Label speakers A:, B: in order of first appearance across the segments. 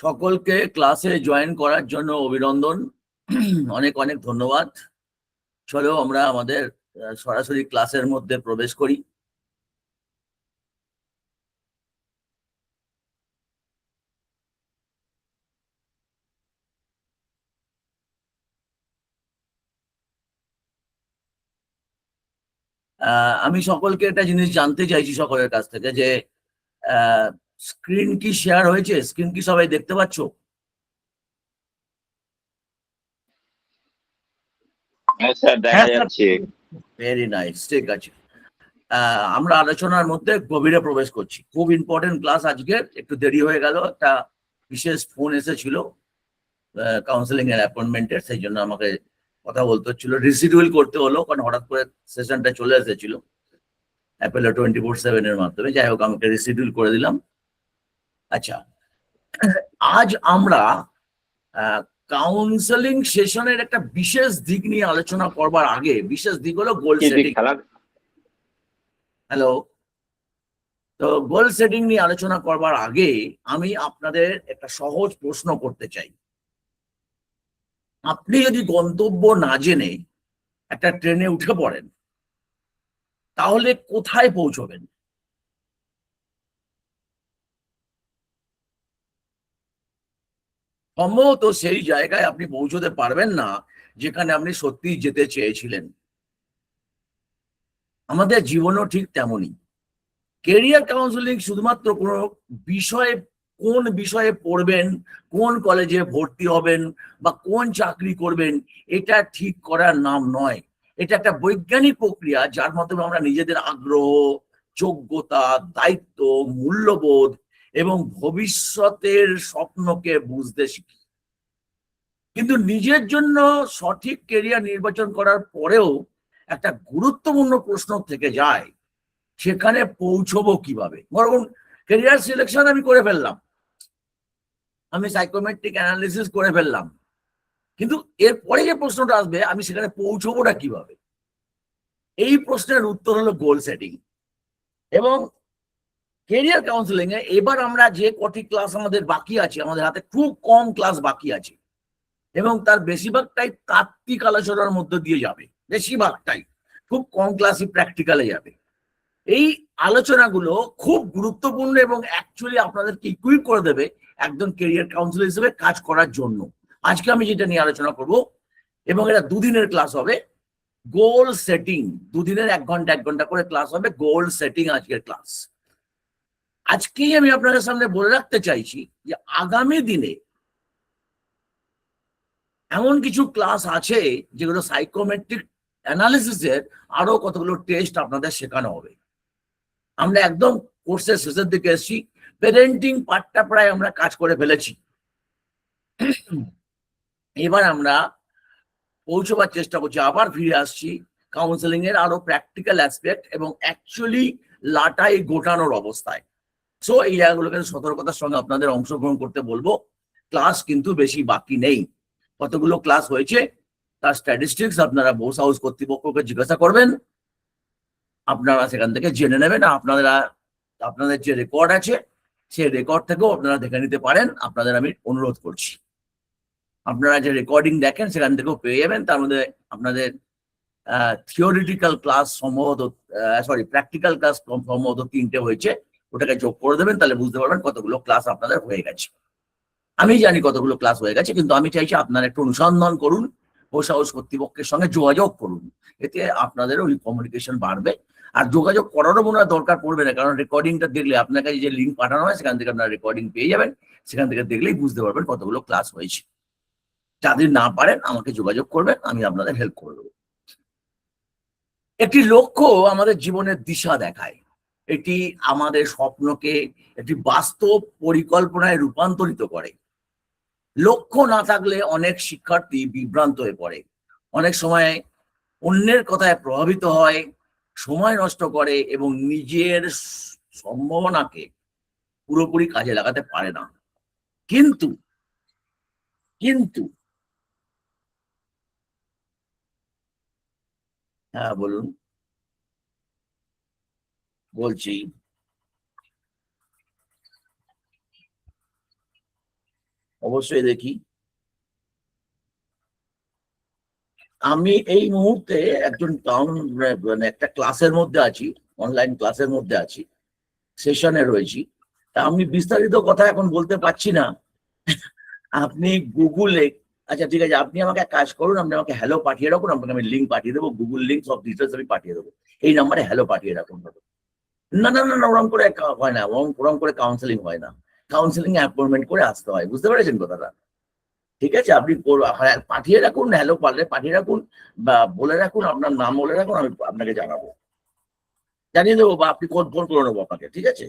A: সকলকে ক্লাসে জয়েন করার জন্য অভিনন্দন। অনেক অনেক ধন্যবাদ। চলো আমরা আমাদের সরাসরি ক্লাসের মধ্যে প্রবেশ করি। আমি সকলকে একটা জিনিস জানতে চাইছি সকলের কাছ থেকে যে স্ক্রিন কি শেয়ার হয়েছে? স্ক্রিন কি সবাই দেখতে পাচ্ছ?
B: হ্যাঁ স্যার, দেখা যাচ্ছে।
A: ভেরি নাইস, ঠিক আছে। আমরা আলোচনার মধ্যে গভীরে প্রবেশ করছি। খুব ইম্পর্টেন্ট ক্লাস আজকে, একটু দেরি হয়ে গেল, একটা বিশেষ ফোন এসেছিল কাউন্সেলিং এর অ্যাপয়েন্টমেন্টের, সেই জন্য আমাকে কথা বলতে হচ্ছিল, রিশিডিউল করতে হলো, কারণ হঠাৎ করে সেশনটা চলে এসেছিল অ্যাপেলো 24/7 এর মাধ্যমে। যাই হোক, আমাকে রিশিডিউল করে দিলাম। আচ্ছা, আজ আমরা কাউন্সেলিং সেশনের একটা বিশেষ দিক নিয়ে আলোচনা করবার আগে, বিশেষ দিক হলো গোল সেটিং। হ্যালো, তো গোল সেটিং নিয়ে আলোচনা করবার আগে আমি আপনাদের একটা সহজ প্রশ্ন করতে চাই। আপনি যদি গন্তব্য না জেনে একটা ট্রেনে উঠে পড়েন, তাহলে কোথায় পৌঁছবেন? সম্ভবত সেই জায়গায় আপনি পৌঁছতে পারবেন না যেখানে আপনি সত্যিই যেতে চেয়েছিলেন। আমাদের জীবনও ঠিক তেমনই। কেরিয়ার কাউন্সেলিং শুধুমাত্র কোনো বিষয়ে, কোন বিষয়ে পড়বেন, কোন কলেজে ভর্তি হবেন বা কোন চাকরি করবেন, এটা ঠিক করার নাম নয়। এটা একটা বৈজ্ঞানিক প্রক্রিয়া যার মাধ্যমে আমরা নিজেদের আগ্রহ, যোগ্যতা, দায়িত্ব, মূল্যবোধ এবং ভবিষ্যতের স্বপ্নকে বুঝতে শিখি। কিন্তু নিজের জন্য সঠিক কেরিয়ার নির্বাচন করার পরেও একটা গুরুত্বপূর্ণ প্রশ্ন থেকে যায়, সেখানে পৌঁছবো কিভাবে? বরং ক্যারিয়ার সিলেকশন আমি করে ফেললাম, আমি সাইকোমেট্রিক অ্যানালিসিস করে ফেললাম, কিন্তু এরপরে যে প্রশ্নটা আসবে, আমি সেখানে পৌঁছবোটা কিভাবে? এই প্রশ্নের উত্তর হলো গোল সেটিং। এবং কেরিয়ার কাউন্সেলিং এ এবার আমরা যে কটি ক্লাস আমাদের বাকি আছে, আমাদের হাতে খুব কম ক্লাস বাকি আছে, এবং তার বেশিরভাগটাই তাত্ত্বিক আলোচনার মধ্যে দিয়ে যাবে। বেশিরভাগটাই, খুব কম ক্লাসই প্র্যাকটিক্যালে যাবে। এই আলোচনাগুলো খুব গুরুত্বপূর্ণ এবং অ্যাকচুয়ালি আপনাদেরকে ইকুইপ করে দেবে একজন কেরিয়ার কাউন্সিলর হিসেবে কাজ করার জন্য। আজকে আমি যেটা নিয়ে আলোচনা করব, এবং এটা দুদিনের ক্লাস হবে, গোল সেটিং। দুদিনের 1 ঘন্টা 1 ঘন্টা করে ক্লাস হবে, গোল সেটিং আজকের ক্লাস। আজকেই আমি আপনাদের সামনে বলে রাখতে চাইছি যে আগামী দিনে এমন কিছু ক্লাস আছে যেগুলো সাইকোমেট্রিক অ্যানালিসিসের আরো কতগুলো টেস্ট আপনাদের শেখানো হবে। আমরা একদম কোর্সের শেষের দিকে এসেছি, পেরেন্টিং পার্টটা প্রায় আমরা কাজ করে ফেলেছি। এবার আমরা পৌঁছবার চেষ্টা করছি, আবার ফিরে আসছি কাউন্সেলিং এর আরো প্র্যাকটিক্যাল অ্যাসপেক্ট এবং অ্যাকচুয়ালি লাটাই গোটানোর অবস্থায়। সো এই জায়গাগুলোকে সতর্কতার সঙ্গে আপনাদের অংশগ্রহণ করতে বলবো। ক্লাস কিন্তু বেশি বাকি নেই। কতগুলো ক্লাস হয়েছে তার স্ট্যাটিস্টিক্স আপনারা বোস হাউস কর্তৃপক্ষকে জিজ্ঞাসা করবেন, আপনারা সেখান থেকে জেনে নেবেন। আপনাদের যে রেকর্ড আছে সেই রেকর্ড থেকেও আপনারা দেখে নিতে পারেন, আপনাদের আমি অনুরোধ করছি। আপনারা যে রেকর্ডিং দেখেন সেখান থেকেও পেয়ে যাবেন। তার মধ্যে আপনাদের থিওরিটিক্যাল ক্লাস সম্ভবত, প্র্যাকটিক্যাল ক্লাস সম্ভবত 3টে হয়েছে, ওটাকে যোগ করে দেবেন, তাহলে বুঝতে পারবেন কতগুলো ক্লাস আপনাদের হয়ে গেছে। আমি জানি কতগুলো ক্লাস হয়ে গেছে, কিন্তু আমি চাইছি আপনারা একটু অনুসন্ধান করুন, বোস হাউস কর্তৃপক্ষের সঙ্গে যোগাযোগ করুন, এতে আপনাদেরও ওই কমিউনিকেশন বাড়বে। আর যোগাযোগ করারও মনে হয় দরকার পড়বে না, কারণ রেকর্ডিংটা দেখলে, আপনার কাছে যে লিঙ্ক পাঠানো হয় সেখান থেকে আপনারা রেকর্ডিং পেয়ে যাবেন, সেখান থেকে দেখলেই বুঝতে পারবেন কতগুলো ক্লাস হয়েছে। যাদের না পারেন আমাকে যোগাযোগ করবেন, আমি আপনাদের হেল্প করে দেবো। একটি লক্ষ্য আমাদের জীবনের দিশা দেখায়, এটি আমাদের স্বপ্নকে একটি বাস্তব পরিকল্পনায় রূপান্তরিত করে। লক্ষ্য না থাকলে অনেক শিক্ষার্থী বিভ্রান্ত হয়ে পড়ে, অনেক সময় অন্যের কথায় প্রভাবিত হয়, সময় নষ্ট করে এবং নিজের সম্ভাবনাকে পুরোপুরি কাজে লাগাতে পারে না। কিন্তু কিন্তু হ্যাঁ বলুন। বলছি, অবশ্যই দেখি। আমি এই মুহূর্তে একজন মানে একটা ক্লাসের মধ্যে আছি, অনলাইন ক্লাসের মধ্যে আছি, সেশনে রয়েছি। তা আমি বিস্তারিত কথা এখন বলতে পারছি না। আপনি গুগলে, আচ্ছা ঠিক আছে, আপনি আমাকে এক কাজ করুন, আপনি আমাকে হ্যালো পাঠিয়ে রাখুন, আপনাকে আমি লিঙ্ক পাঠিয়ে দেবো, গুগল লিঙ্ক সব ডিটেলস আমি পাঠিয়ে দেবো। এই নাম্বারে হ্যালো পাঠিয়ে রাখুন। না না না না, ওরকম করে হয় না, ওরকম করে কাউন্সেলিং হয় না। কাউন্সেলিং অ্যাপয়েন্টমেন্ট করে আসতে হয়, বুঝতে পেরেছেন কথাটা? ঠিক আছে, আপনি পাঠিয়ে রাখুন, হ্যালো পারলে পাঠিয়ে রাখুন, বা বলে রাখুন, আপনার নাম বলে রাখুন, আমি আপনাকে জানাবো, জানিয়ে দেবো, বা আপনি ফোন করে নেবো আপনাকে, ঠিক আছে?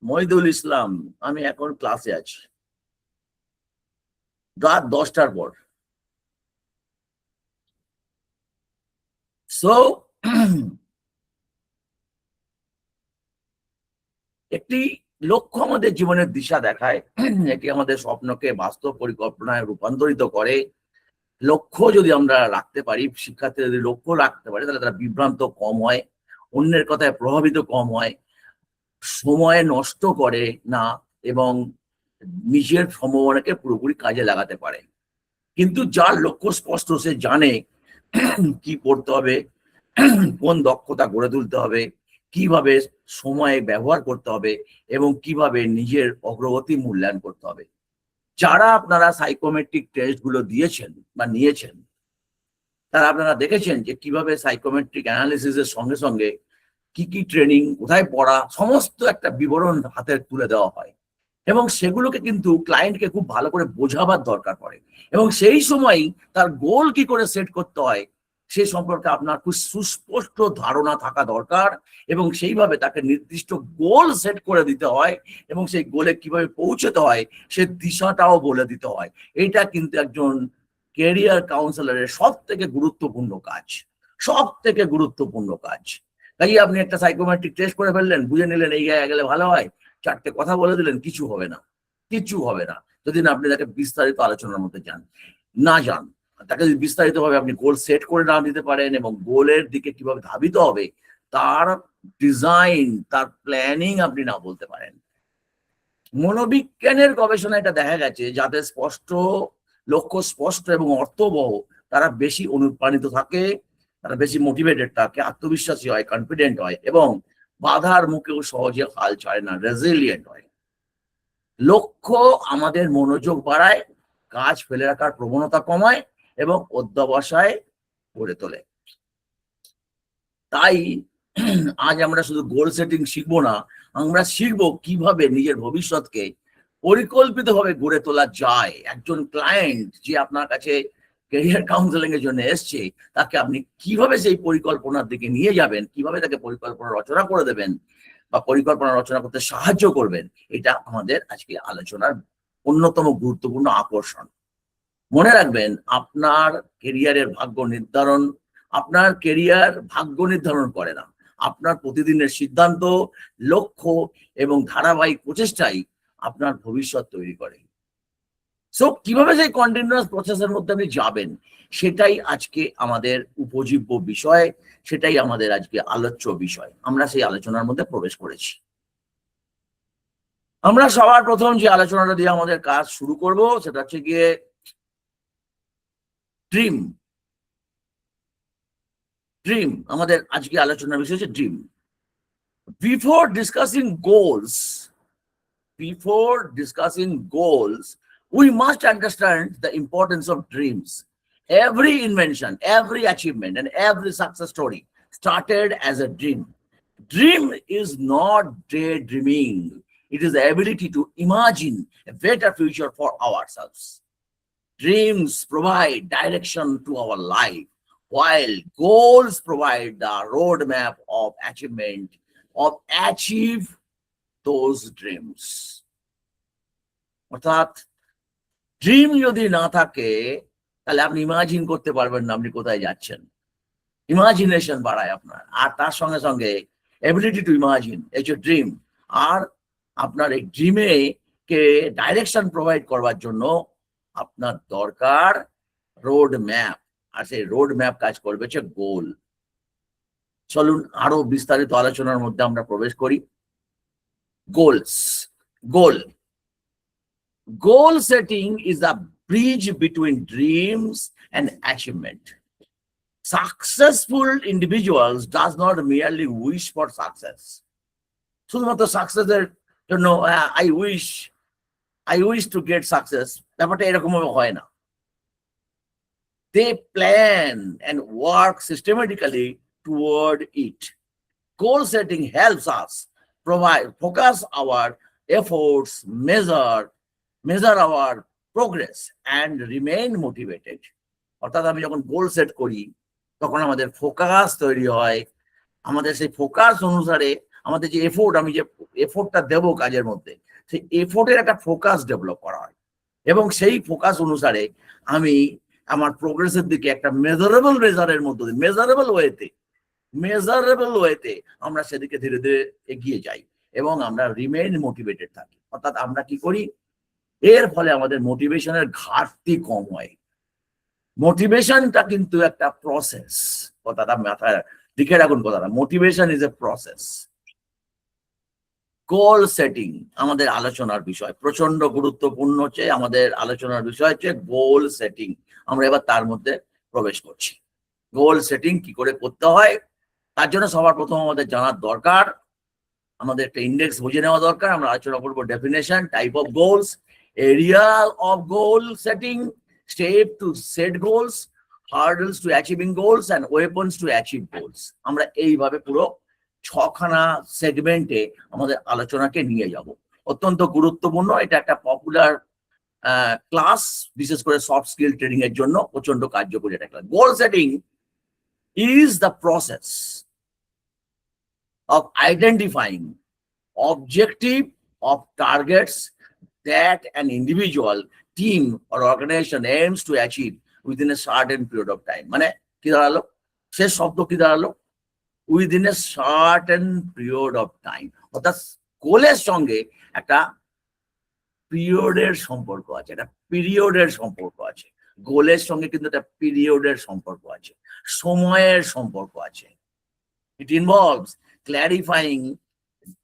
A: মহিদুল ইসলাম, আমি এখন ক্লাসে আছি, রাত 10টার পর। সো একটি লক্ষ্য আমাদের জীবনের দিশা দেখায়, এটি আমাদের স্বপ্নকে বাস্তব পরিকল্পনায় রূপান্তরিত করে। লক্ষ্য যদি আমরা রাখতে পারি, শিক্ষার্থীরা যদি লক্ষ্য রাখতে পারে, তাহলে তারা বিভ্রান্ত কম হয়, অন্যের কথায় প্রভাবিত কম হয়, সময় নষ্ট করে না, এবং নিজের সম্ভাবনাকে পুরোপুরি কাজে লাগাতে পারে। কিন্তু যার লক্ষ্য স্পষ্ট, সে জানে কি করতে হবে, কোন দক্ষতা গড়ে তুলতে হবে, কিভাবে সময় ব্যবহার করতে হবে, এবং কিভাবে নিজের অগ্রগতি মূল্যায়ন করতে হবে। যারা আপনারা সাইকোমেট্রিক টেস্ট গুলো দিয়েছেন বা নিয়েছেন, তারা আপনারা দেখেছেন যে কিভাবে সাইকোমেট্রিক অ্যানালিসিসের সঙ্গে সঙ্গে কি কি ট্রেনিং, কোথায় পড়া, সমস্ত একটা বিবরণ হাতে তুলে দেওয়া হয়, এবং সেগুলোকে কিন্তু ক্লায়েন্টকে খুব ভালো করে বোঝাবার দরকার পড়ে, এবং সেই সময়ই তার গোল কি করে সেট করতে হয় সে সম্পর্কে আপনার খুব সুস্পষ্ট ধারণা থাকা দরকার, এবং সেইভাবে তাকে নির্দিষ্ট গোল সেট করে দিতে হয়, এবং সেই গোলে কিভাবে পৌঁছতে হয় সে দিশাটাও বলে দিতে হয়। এটা কিন্তু একজন ক্যারিয়ার কাউন্সিলরের সব থেকে গুরুত্বপূর্ণ কাজ, সব থেকে গুরুত্বপূর্ণ কাজ। তাই আপনি একটা সাইকোমেট্রিক টেস্ট করে ফেললেন, বুঝে নিলেন এই জায়গায় গেলে ভালো হয়, চারটে কথা বলে দিলেন, কিছু হবে না, কিছু হবে না, যদি না আপনি তাকে বিস্তারিত আলোচনার মধ্যে যান, না যান। তাকে যদি বিস্তারিত ভাবে আপনি গোল সেট করে না দিতে পারেন, এবং গোলের দিকে কিভাবে ধাবিত হবে তার ডিজাইন, তার প্ল্যানিং আপনি না বলতে পারেন। মনোবিজ্ঞানের গবেষণায় এটা দেখা গেছে, যাদের লক্ষ্য স্পষ্ট এবং অর্থবহ, তারা বেশি অনুপ্রাণিত থাকে, তারা বেশি মোটিভেটেড থাকে, আত্মবিশ্বাসী হয়, কনফিডেন্ট হয়, এবং বাধার মুখেও সহজে হাল ছাড়ে না, রেজিলিয়েন্ট হয়। লক্ষ্য আমাদের মনোযোগ বাড়ায়, কাজ ফেলে রাখার প্রবণতা কমায়, এবং অধ্যবসায় গড়ে তোলে। তাই আজ আমরা শুধু গোল সেটিং শিখবো না, আমরা শিখবো কিভাবে নিজের ভবিষ্যৎকে পরিকল্পিতভাবে গড়ে তোলা যায়। একজন ক্লায়েন্ট যে আপনার কাছে ক্যারিয়ার কাউন্সেলিং এর জন্য এসছে, তাকে আপনি কিভাবে সেই পরিকল্পনার দিকে নিয়ে যাবেন, কিভাবে তাকে পরিকল্পনা রচনা করে দেবেন বা পরিকল্পনা রচনা করতে সাহায্য করবেন, এটা আমাদের আজকে আলোচনার অন্যতম গুরুত্বপূর্ণ আকর্ষণ। মনে রাখবেন, আপনার কেরিয়ারের ভাগ্য নির্ধারণ, আপনার কেরিয়ার ভাগ্য নির্ধারণ করে না, আপনার প্রতিদিনের সিদ্ধান্ত, লক্ষ্য এবং ধারাবাহিক প্রচেষ্টাই আপনার ভবিষ্যৎ তৈরি করে। সো কিভাবে সেই কন্টিনিউয়াস প্রসেসের মধ্যে আপনি যাবেন, সেটাই আজকে আমাদের উপজীব্য বিষয়, সেটাই আমাদের আজকে আলোচ্য বিষয়। আমরা সেই আলোচনার মধ্যে প্রবেশ করেছি। আমরা সবার প্রথম যে আলোচনাটা দিয়ে আমাদের কাজ শুরু করব, সেটা হচ্ছে গিয়ে ড্রিম। ড্রিম আমাদের আজকে আলোচনার বিষয় হচ্ছে dream. Before discussing goals, before discussing goals, we must understand the importance of dreams. Every invention, every achievement, and every success story started as a dream. Dream is not daydreaming. It is the ability to imagine a better future for ourselves. Dreams provide direction to our life, while goals provide the roadmap of achievement, of achieve those dreams. অর্থাৎ dream যদি না থাকে, তাহলে আপনি imagine করতে পারবেন না আপনি কোথায় যাচ্ছেন। ইমাজিনেশন বাড়ায় আপনার, আর তার সঙ্গে সঙ্গে এবিলিটি টু ইমাজিন, এই যে ড্রিম। আর আপনার এই ড্রিমে কে ডাইরেকশন প্রোভাইড করবার জন্য আপনার দরকার রোড ম্যাপ, আর সেই রোড ম্যাপ কাজ করবে হচ্ছে গোল। চলুন আরো বিস্তারিত আলোচনার মধ্যে আমরা প্রবেশ করি। Goals, Goal setting is the bridge between dreams and achievement. Successful individuals does not merely wish for success. শুধুমাত্র সাকসেসের জন্য I wish to get success, ব্যাপারটা এরকম হয় না। They plan and work systematically toward it. Goal setting helps us focus our efforts, measure our progress, and remain motivated. অর্থাৎ আমি যখন goal set করি তখন আমাদের ফোকাস তৈরি হয়, আমাদের সেই ফোকাস অনুসারে আমাদের যে আমি যে এফোর্টটা দেবো কাজের মধ্যে, সেই এফোর্টের একটা ফোকাস ডেভেলপ করা হয় এবং সেই ফোকাস অনুসারে আমি আমার প্রোগ্রেসের দিকে একটা মেজারেবল ওয়েতে আমরা সেদিকে ধীরে ধীরে এগিয়ে যাই এবং আমরা রিমেইন মোটিভেটেড থাকি। অর্থাৎ আমরা কি করি, এর ফলে আমাদের মোটিভেশনের ঘাটতি কম হয়। মোটিভেশনটা কিন্তু একটা প্রসেস, কথাটা মাথায় লিখে রাখুন, কথাটা motivation is a process. Goal setting আমাদের আলোচনার বিষয়, প্রচন্ড গুরুত্বপূর্ণ হচ্ছে আমাদের আলোচনার বিষয় হচ্ছে গোল সেটিং। আমরা এবার তার মধ্যে প্রবেশ করছি। গোল সেটিং কি করে করতে হয় তার জন্য সবার প্রথম আমাদের জানার দরকার, আমাদের একটা ইন্ডেক্স বুঝে নেওয়া দরকার। আমরা আলোচনা করবো definition, type of goals, area of goal setting, step to set goals, hurdles to achieving goals and weapons to achieve goals. আমরা এইভাবে পুরো 6খানা সেগমেন্টে আমাদের আলোচনাকে নিয়ে যাব। অত্যন্ত গুরুত্বপূর্ণ, এটা একটা পপুলার ক্লাস, বিশেষ করে সফট স্কিল ট্রেনিং এর জন্য প্রচন্ড কার্যকরী একটা class. Goal setting is the process of identifying objective of targets that an individual, team or organization aims to achieve within a certain period of time. মানে কি দাঁড়ালো, শেষ শব্দ কি দাঁড়ালো, within a certain period of time। অর্থাৎ গোলের সঙ্গে একটা পিরিয়ডের সম্পর্ক আছে, একটা পিরিয়ডের সম্পর্ক আছে। গোলের সঙ্গে কিন্তু একটা পিরিয়ডের সম্পর্ক আছে, সময়ের সম্পর্ক আছে। It involves clarifying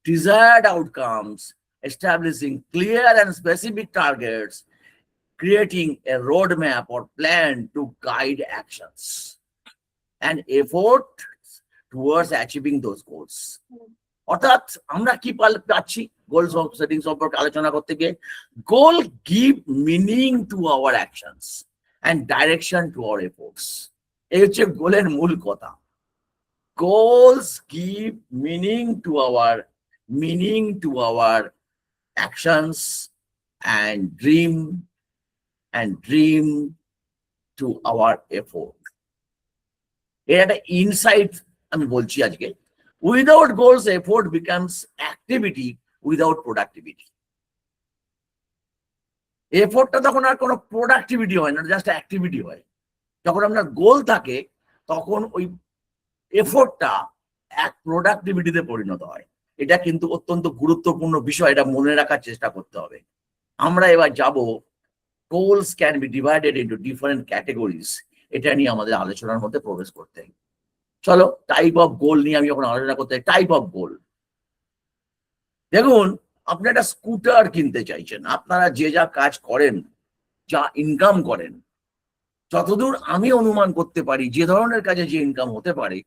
A: desired outcomes, establishing clear and specific targets, creating a roadmap or plan to guide actions and effort towards achieving those goals. অর্থাৎ আমরা কি পাচ্ছি গোল সেটিং সম্পর্কে আলোচনা করতে গিয়ে? Goal give meaning to our actions and direction to our efforts. এই হচ্ছে গোলের মূল কথা। Goals give meaning to our actions and dream to our effort. এর একটা ইনসাইট আমি বলছি আজকে। Without goals, effort becomes activity without productivity. এফোর্টটা তখন আর কোনো প্রোডাক্টিভিটি হয় না, জাস্ট অ্যাক্টিভিটি হয়। যখন আপনার গোল থাকে তখন ওই এফোর্টটা এক প্রোডাক্টিভিটিতে পরিণত হয়। এটা কিন্তু অত্যন্ত গুরুত্বপূর্ণ বিষয়, এটা মনে রাখার চেষ্টা করতে হবে। আমরা এবার যাব goals can be divided into different categories, এটা নিয়ে আমাদের আলোচনার মধ্যে প্রবেশ করতে। চলো টাইপ অফ গোল নিয়ে আমি যখন আলোচনা করতে, টাইপ অফ গোল দেখুন, আপনি একটা স্কুটার কিনতে চাইছেন। আপনারা যে যা কাজ করেন, যা ইনকাম করেন, যতদূর আমি অনুমান করতে পারি যে ধরনের কাজে যে ইনকাম হতে পারে,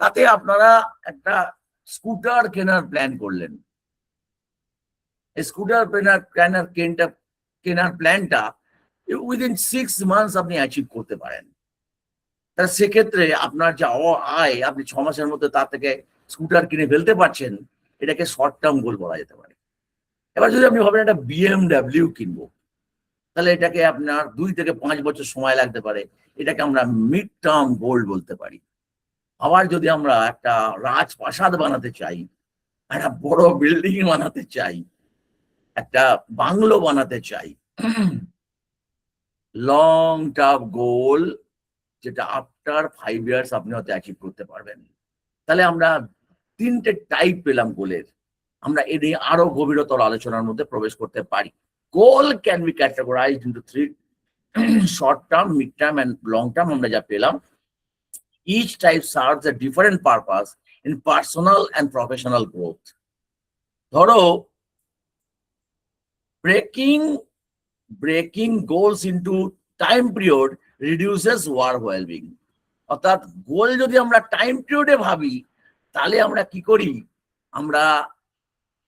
A: তাতে আপনারা একটা স্কুটার কেনার প্ল্যান করলেন। এই স্কুটার কেনার প্ল্যানটা উইদিন 6 মান্থস আপনি অ্যাচিভ করতে পারেন। তাহলে সেক্ষেত্রে আপনার যা আয়, আপনি 6 মাসের মধ্যে তার থেকে স্কুটার কিনে ফেলতে পারছেন, এটাকে শর্ট টার্ম গোল বলা যেতে পারে। এবার যদি আপনি ভাবেন একটা BMW কিনবো, তাহলে এটাকে আপনার 2 থেকে 5 বছর সময় লাগতে পারে, এটাকে আমরা মিড টার্ম গোল বলতে পারি। আবার যদি আমরা একটা রাজপ্রাসাদ বানাতে চাই, একটা বড় বিল্ডিং বানাতে চাই, একটা বাংলো বানাতে চাই, লং টার্ম গোল, যেটা আফটার 5 ইয়ার্স আপনি হয়তো অ্যাচিভ করতে পারবেন। তাহলে আমরা 3টে টাইপ পেলাম গোলের। আমরা এ নিয়ে আরো গভীরতর আলোচনার মধ্যে প্রবেশ করতে পারি। Goal can be categorized into 3, short term, mid term and long term. আমরা যা পেলাম, each type serves a different purpose in personal and professional growth. ধরো breaking goals into time period reduces work well-being. অর্থাৎ গোল যদি আমরা time পিরিয়ডে ভাবি তাহলে আমরা কি করি, আমরা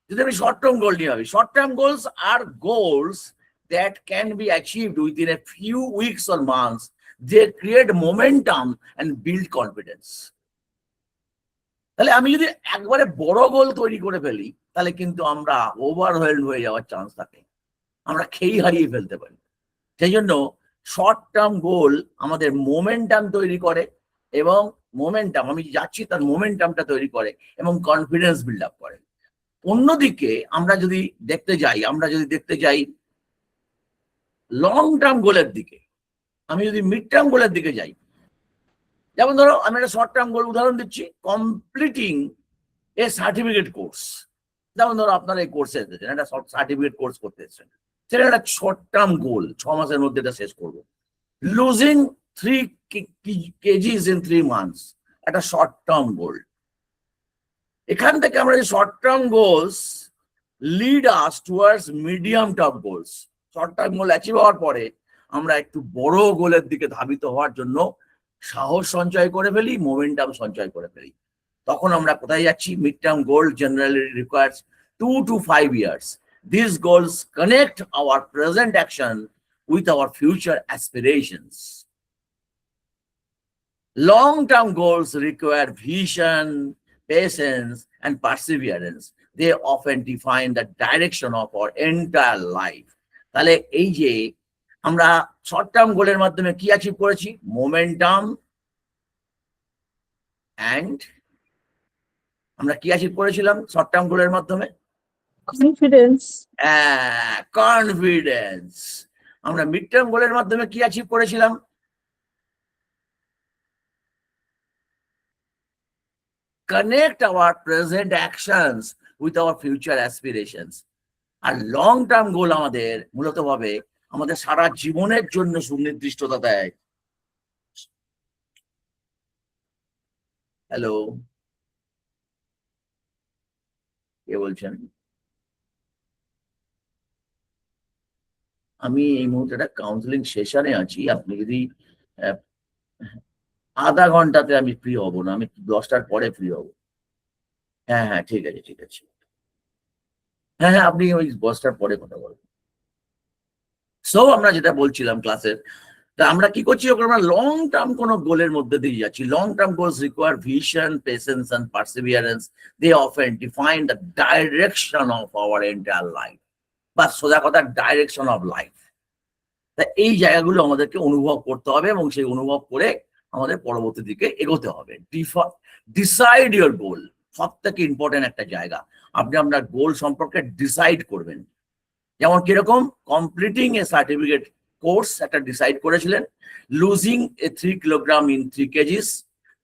A: যদি আমি শর্ট টার্ম গোল নিয়ে ভাবি, শর্ট টার্ম গোলস আর goals that can be achieved within a few weeks or months. They create momentum and build confidence. তাহলে আমি যদি একবারে বড় গোল তৈরি করে ফেলি তাহলে কিন্তু আমরা ওভারওয়েলড হয়ে যাওয়ার চান্স থাকে, আমরা খেই হারিয়ে ফেলতে পারি। সেই জন্য শর্ট টার্ম গোল আমাদের মোমেন্টাম তৈরি করে, এবং মোমেন্টাম আমি যাচ্ছি তার মোমেন্টামটা তৈরি করে এবং কনফিডেন্স বিল্ড আপ করে। অন্যদিকে আমরা যদি দেখতে যাই লং টার্ম গোলের দিকে, আমি যদি মিড টার্ম গোলের দিকে যাই, যেমন ধরো আমি একটা শর্ট টার্ম গোল উদাহরণ দিচ্ছি, কমপ্লিটিং এ সার্টিফিকেট কোর্স। যেমন ধরো আপনারা এই কোর্সে এসেছেন, একটা সার্টিফিকেট কোর্স করতে এসেছেন, সেটা একটা শর্ট টার্ম গোল, 6 মাসের মধ্যে এটা শেষ করবো। লুজিং 3 kgs in 3 months, একটা শর্ট টার্ম গোল। এখান থেকে আমরা short term goals lead us towards medium term goals. Short term goal achieve হওয়ার পরে আমরা একটু বড় গোলের দিকে ধাবিত হওয়ার জন্য সাহস সঞ্চয় করে ফেলি, মোমেন্টাম সঞ্চয় করে ফেলি। তখন আমরা কোথায় যাচ্ছি, mid term goal generally requires 2 to 5 years. These goals connect our present action with our future aspirations. Long-term goals require vision, patience, and perseverance. They often define the direction of our entire life. তাহলে এই যে আমরা short term গোলের মাধ্যমে কি achieve করেছি, momentum, and আমরা কি অ্যাচিভ করেছিলাম শর্ট টার্ম গোলের মাধ্যমে, কনফিডেন্স। আমরা মিড টার্ম গোলের মাধ্যমে কি অ্যাচিভ করেছিলাম, connect our present actions with our future aspirations. আর লং টার্ম গোল আমাদের মূলত ভাবে আমাদের সারা জীবনের জন্য সুনির্দিষ্টতা দেয়। হ্যালো, কে বলছেন? আমি এই মুহূর্তে একটা কাউন্সিলিং সেশনে আছি, আপনি যদি আধা ঘন্টাতে আমি ফ্রি হব না, আমি 10টার পরে ফ্রি হব। হ্যাঁ হ্যাঁ ঠিক আছে ঠিক আছে, হ্যাঁ হ্যাঁ আপনি ওই 10টার পরে কথা বলবেন। সো আমরা যেটা বলছিলাম ক্লাসের, তা আমরা কি করছি, আমরা লং টার্ম কোন গোলের মধ্যে দিয়ে যাচ্ছি। Long term goals require vision, patience and perseverance. They often define the direction of our entire life, বা সোজা কথা ডাইরেকশন অফ লাইফ। তা এই জায়গাগুলো আমাদেরকে অনুভব করতে হবে এবং সেই অনুভব করে আমাদের পরবর্তী দিকে এগোতে হবে। ডিসাইড ইউর গোল, সব থেকে ইম্পর্টেন্ট একটা জায়গা। আপনি আপনার গোল সম্পর্কে ডিসাইড করবেন। যেমন কিরকম, কমপ্লিটিং এ সার্টিফিকেট কোর্স একটা ডিসাইড করেছিলেন, losing A 3 kilogram in 3 kgs।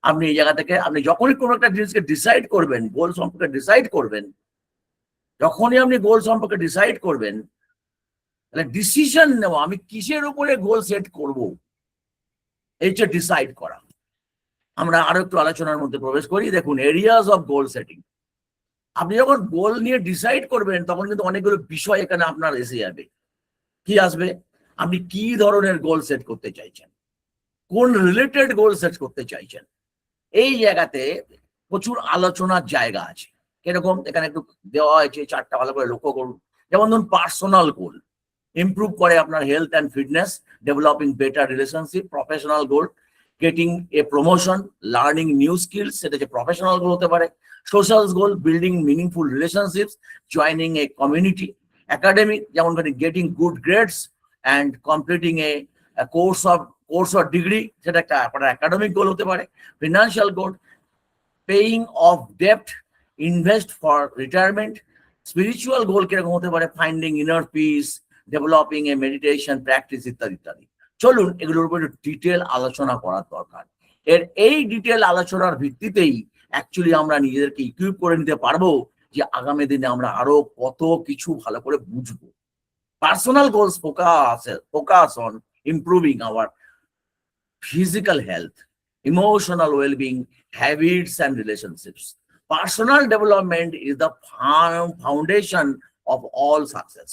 A: আপনি এই জায়গা থেকে আপনি যখনই কোনো একটা জিনিসকে ডিসাইড করবেন, গোল সম্পর্কে ডিসাইড করবেন, যখনই আপনি গোল সম্পর্কে ডিসাইড করবেন, তাহলে ডিসিশন নেওয়া, আমি কিসের উপরে গোল সেট করব, এই যে ডিসাইড করা। আমরা আরো একটু আলোচনার মধ্যে প্রবেশ করি। দেখুন, এরিয়াস অফ গোল সেটিং। আপনি যখন গোল নিয়ে ডিসাইড করবেন তখন কিন্তু অনেকগুলো বিষয় এখানে আপনার এসে যাবে। কি আসবে, আপনি কি ধরনের গোল সেট করতে চাইছেন, কোন রিলেটেড গোল সেট করতে চাইছেন। এই জায়গাতে প্রচুর আলোচনার জায়গা আছে। কিরকম, এখানে একটু দেওয়া হয়েছে, 4টা ভালো করে লক্ষ্য করুন। যেমন ধরুন, পার্সোনাল গোল ইমপ্রুভ করে আপনার health and fitness, developing better relationship. Professional goal, getting a promotion, learning new skills, সেটা যে প্রফেশনাল গোল হতে পারে। Social goal, building meaningful relationships, joining a community. Academic, যেমন getting good grades and completing a course or degree, সেটা একটা আপনার academic goal হতে পারে। ফিনান্সিয়াল গোল, পেইং অফ ডেপ্ট, invest for retirement. Spiritual goal কিরকম হতে পারে, finding inner peace, developing a meditation practice, ইত্যাদি ইত্যাদি। চলুন এগুলোর উপর ডিটেল আলোচনা করার দরকার। এই ডিটেল আলোচনার ভিত্তিতেই অ্যাকচুয়ালি আমরা নিজেদেরকে ইকুইপ করে নিতে পারবো যে আগামী দিনে আমরা আরো কত কিছু ভালো করে বুঝবো। Personal goals focus on improving our physical health, emotional well-being, habits and relationships. Personal development is the foundation of all success.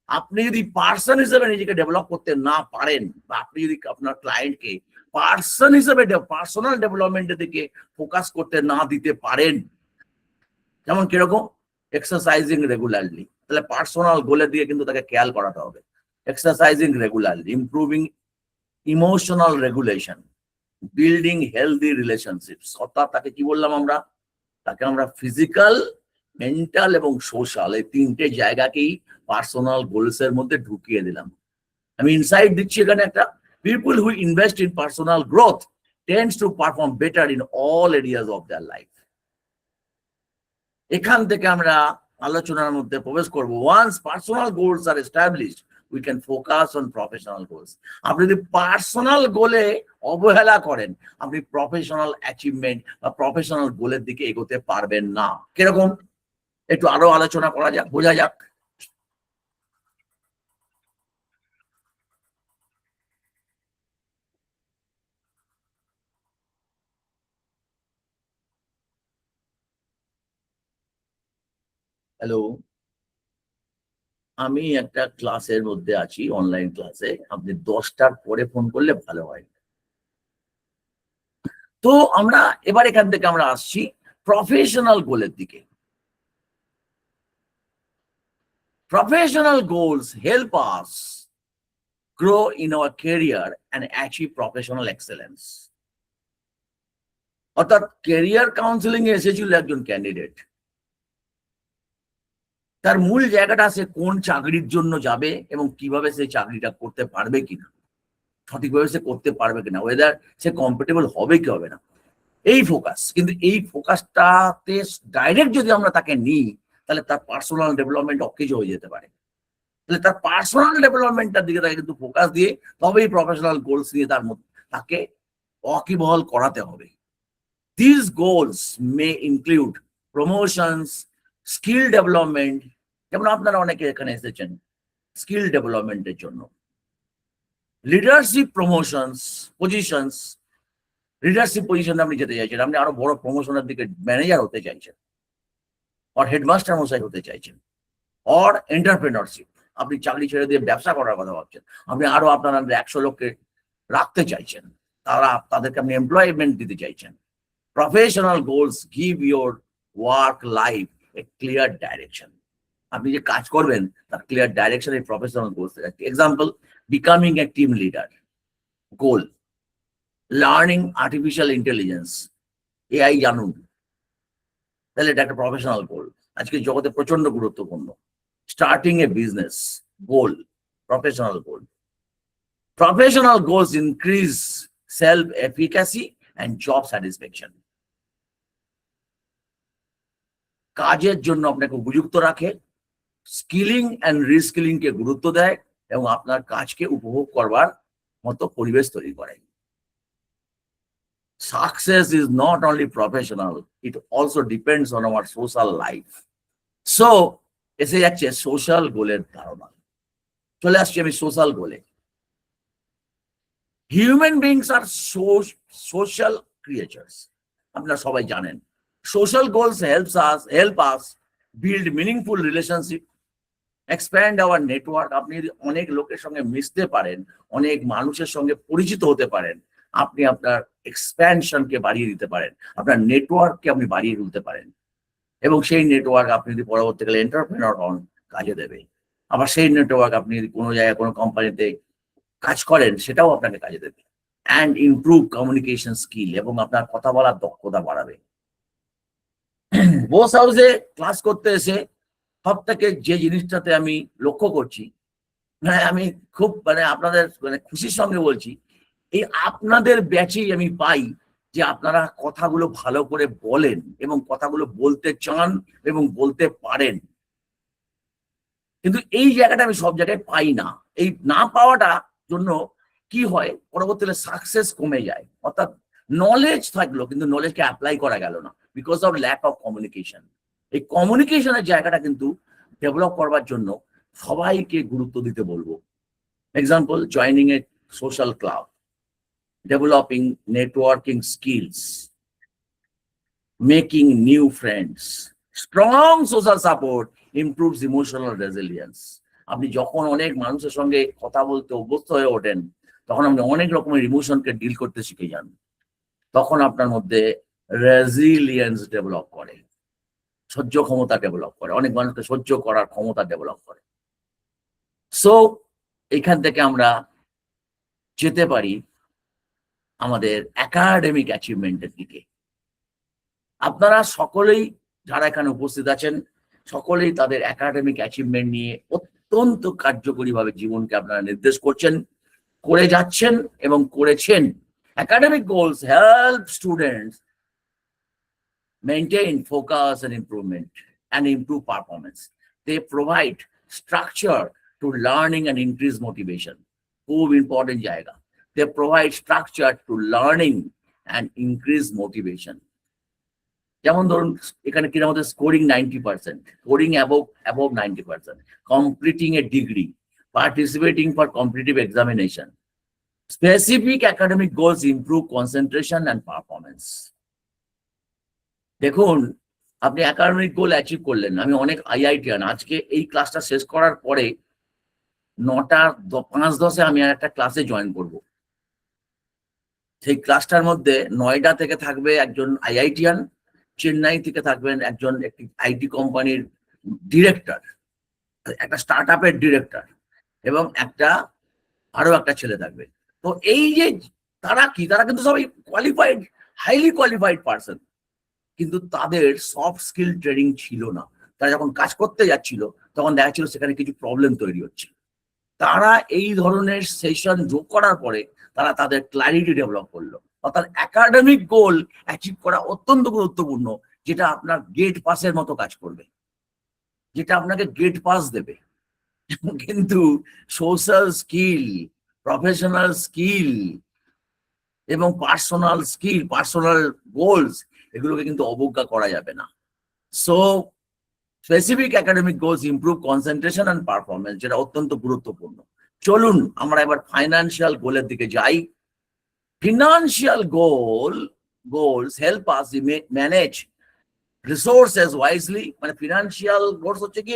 A: আপনি যদি পার্সন হিসেবে নিজেকে ডেভেলপ করতে না পারেন, বা আপনি যদি আপনার ক্লায়েন্টকে পার্সন হিসেবে পার্সোনাল ডেভেলপমেন্টের দিকে ফোকাস করতে না দিতে পারেন, যেমন কিরকম এক্সারসাইজিং রেগুলারলি, তাহলে পার্সোনাল গোলের দিকে কিন্তু তাকে খেয়াল করাতে হবে। Exercising regularly, improving emotional regulation, building healthy relationships. অর্থাৎ তাকে কি বললাম আমরা, তাকে আমরা ফিজিক্যাল, মেন্টাল এবং সোশ্যাল এই তিনটে জায়গাকেই পার্সোনাল গোলস এর মধ্যে ঢুকিয়ে দিলাম। আমি ইনসাইট দিচ্ছি এখানে একটা, people who invest in personal growth tends to perform better in all areas of their life. এখান থেকে আমরা আলোচনার মধ্যে প্রবেশ করব। Once personal goals are established, we can focus on professional goals. আপনি যদি পার্সোনাল গোলে অবহেলা করেন, আপনি প্রফেশনাল অ্যাচিভমেন্ট বা প্রফেশনাল গোলের দিকে এগোতে পারবেন না। কিরকম একটু আরো আলোচনা করা যাক, বোঝা যাক। হ্যালো, আমি একটা ক্লাসের মধ্যে আছি, অনলাইন ক্লাসে। আপনি 10টার পরে ফোন করলে ভালো হয়। তো আমরা এবার এখান থেকে আমরা আসছি প্রফেশনাল গোলের দিকে। Professional goals help us grow in our career and achieve professional excellence. অর্থাৎ ক্যারিয়ার কাউন্সিলিং এ এসেছিল একজন ক্যান্ডিডেট, তার মূল জায়গাটা সে কোন চাকরির জন্য যাবে এবং কিভাবে সেই চাকরিটা করতে পারবে কিনা, সঠিকভাবে সে করতে পারবে কিনা, ওয়েদার সে কম্পিটেবল হবে কি হবে না, এই ফোকাস। কিন্তু এই ফোকাসটাতে ডাইরেক্ট যদি আমরা তাকে নিই, তাহলে তার পার্সোনাল ডেভেলপমেন্ট অকেজ হয়ে যেতে পারে। তাহলে তার পার্সোনাল ডেভেলপমেন্টটার দিকে তাকে কিন্তু ফোকাস দিয়ে তবেই প্রফেশনাল গোলস নিয়ে তার মধ্যে তাকে ওয়াকিবহাল করাতে হবে। This goals May include promotions, skill development, যেমন আপনারা অনেকে এখানে এসেছেন স্কিল ডেভেলপমেন্টের জন্য, লিডারশিপ প্রমোশনস পজিশনস, লিডারশিপ পজিশনে আপনি যেতে চাইছেন, আপনি আরো বড় প্রমোশনের দিকে ম্যানেজার হতে চাইছেন, আর হেডমাস্টার মশাই হতে চাইছেন, অর এন্টারপ্রেনারশিপ, আপনি চাকরি ছেড়ে দিয়ে ব্যবসা করার কথা ভাবছেন, আপনি আরো আপনার 100 লোককে রাখতে চাইছেন, তাদেরকে আপনি এমপ্লয়মেন্ট দিতে চাইছেন। Professional goals give your work life A clear direction. আপনি যে কাজ করবেন তার ক্লিয়ার ডাইরেকশন এই প্রফেশনাল গোলস। এক্সাম্পল, বিকামিং এ টিম লিডার গোল, লার্নিং আর্টিফিশিয়াল ইন্টেলিজেন্স, এআই জানুন, তাহলে এটা একটা প্রফেশনাল গোল, আজকে জগতে প্রচন্ড গুরুত্বপূর্ণ। Starting a business goal, professional goal. Professional goals increase self efficacy and job satisfaction. কাজের জন্য আপনাকে উপযুক্ত রাখে, স্কিলিং এন্ড রিস্কিলিং কে গুরুত্ব দেয় এবং আপনার কাজকে উপভোগ করবার মতো পরিবেশ তৈরি করে। Success is not only professional, it also depends on our social life. So, এসে যাচ্ছে সোশ্যাল গোলের ধারণা। চলে আসছি আমি সোশ্যাল গোলে। Human beings are social creatures, আপনারা সবাই জানেন। Social goals help us build meaningful relationship, expand our network. আপনি যদি অনেক লোকের সঙ্গে মিশতে পারেন, অনেক মানুষের সঙ্গে পরিচিত হতে পারেন, আপনি আপনার এক্সপ্যানশনকে বাড়িয়ে দিতে পারেন, আপনার নেটওয়ার্ককে আপনি বাড়িয়ে তুলতে পারেন, এবং সেই নেটওয়ার্ক আপনি যদি পরবর্তীকালে এন্টারপ্রেনার হন কাজে দেবে। আবার সেই নেটওয়ার্ক আপনি যদি কোনো জায়গায় কোনো কোম্পানিতে কাজ করেন সেটাও আপনাকে কাজে দেবে। অ্যান্ড ইমপ্রুভ কমিউনিকেশন স্কিল, এবং আপনার কথা বলার দক্ষতা বাড়াবে। বোস হাউসে ক্লাস করতে এসে সব থেকে যে জিনিসটাতে আমি লক্ষ্য করছি, আমি খুব আপনাদের খুশির সঙ্গে বলছি, এই আপনাদের ব্যাচেই আমি পাই যে আপনারা কথাগুলো ভালো করে বলেন এবং কথাগুলো বলতে চান এবং বলতে পারেন। কিন্তু এই জায়গাটা আমি সব জায়গায় পাই না। এই না পাওয়াটা জন্য কি হয়, পরবর্তীতে সাকসেস কমে যায়। অর্থাৎ নলেজ থাকলো কিন্তু নলেজকে অ্যাপ্লাই করা গেল না, because of lack of communication. এই কমিউনিকেশনের জায়গাটা কিন্তু ডেভেলপ করবার জন্য সবাইকে গুরুত্ব দিতে বলবো। Example, joining a social club, developing networking skills, making new friends. Strong social support improves emotional resilience. আপনি যখন অনেক মানুষের সঙ্গে কথা বলতে অভ্যস্ত হয়ে ওঠেন, তখন আপনি অনেক রকমের ইমোশনকে ডিল করতে শিখে যান। তখন আপনার মধ্যে রেজিলিয়েন্স ডেভেলপ করে, সহ্য ক্ষমতা ডেভেলপ করে, অনেক মানুষকে সহ্য করার ক্ষমতা ডেভেলপ করে। সো এখান থেকে আমরা যেতে পারি আমাদের একাডেমিক অ্যাচিভমেন্টের দিকে। আপনারা সকলেই যারা এখানে উপস্থিত আছেন, সকলেই তাদের একাডেমিক অ্যাচিভমেন্ট নিয়ে অত্যন্ত কার্যকরীভাবে জীবনকে আপনারা নির্দেশ করছেন, করে যাচ্ছেন এবং করেছেন। Academic goals help students maintain focus and improvement and improve performance. They provide structure to learning and increase motivation. খুব ইম্পর্টেন্ট জায়গা। They provide structure to learning and increase motivation. যেমন ধরুন এখানে কিনা আমাদের scoring 90%, scoring above 90%, completing a degree, participating for competitive examination. Specific academic goals improve concentration and performance. দেখুন আপনি academic গোল achieve করলেন। আমি অনেক আইআইটিয়ান আজকে এই ক্লাসটা শেষ করার পরে 9:05 আমি আর একটা ক্লাসে জয়েন করব। সেই ক্লাসটার মধ্যে নয়ডা থেকে থাকবে একজন আইআইটিয়ান, চেন্নাই থেকে থাকবেন একজন একটি আইটি কোম্পানির ডিরেক্টর, একটা স্টার্ট আপের ডিরেক্টর, এবং আরো একটা ছেলে থাকবে। তো এই যে তারা কিন্তু সবাই কোয়ালিফাইড, হাইলি কোয়ালিফাইড পার্সন, কিন্তু তাদের সফট স্কিল ট্রেনিং ছিল না। তারা যখন কাজ করতে যাচ্ছিল তখন দেখা ছিল সেখানে কিছু প্রবলেম তৈরি হচ্ছে। তারা এই ধরনের সেশন যোগ করার পরে তারা তাদের ক্ল্যারিটি ডেভেলপ করলো। অর্থাৎ একাডেমিক গোল অ্যাচিভ করা অত্যন্ত গুরুত্বপূর্ণ, যেটা আপনার গেট পাসের মতো কাজ করবে, যেটা আপনাকে গেট পাস দেবে। কিন্তু সোশ্যাল স্কিল, প্রফেশনাল স্কিল এবং পার্সোনাল গোলস, এগুলোকে কিন্তু অবজ্ঞা করা যাবে না। So specific academic goals improve concentration and performance, যেটা অত্যন্ত গুরুত্বপূর্ণ। চলুন আমরা এবার ফাইন্যান্সিয়াল গোলের দিকে যাই। ফিনান্সিয়াল গোলস হেল্প আস ম্যানেজ রিসোর্সেস ওয়াইজলি। মানে ফিনান্সিয়াল গোলস হচ্ছে কি,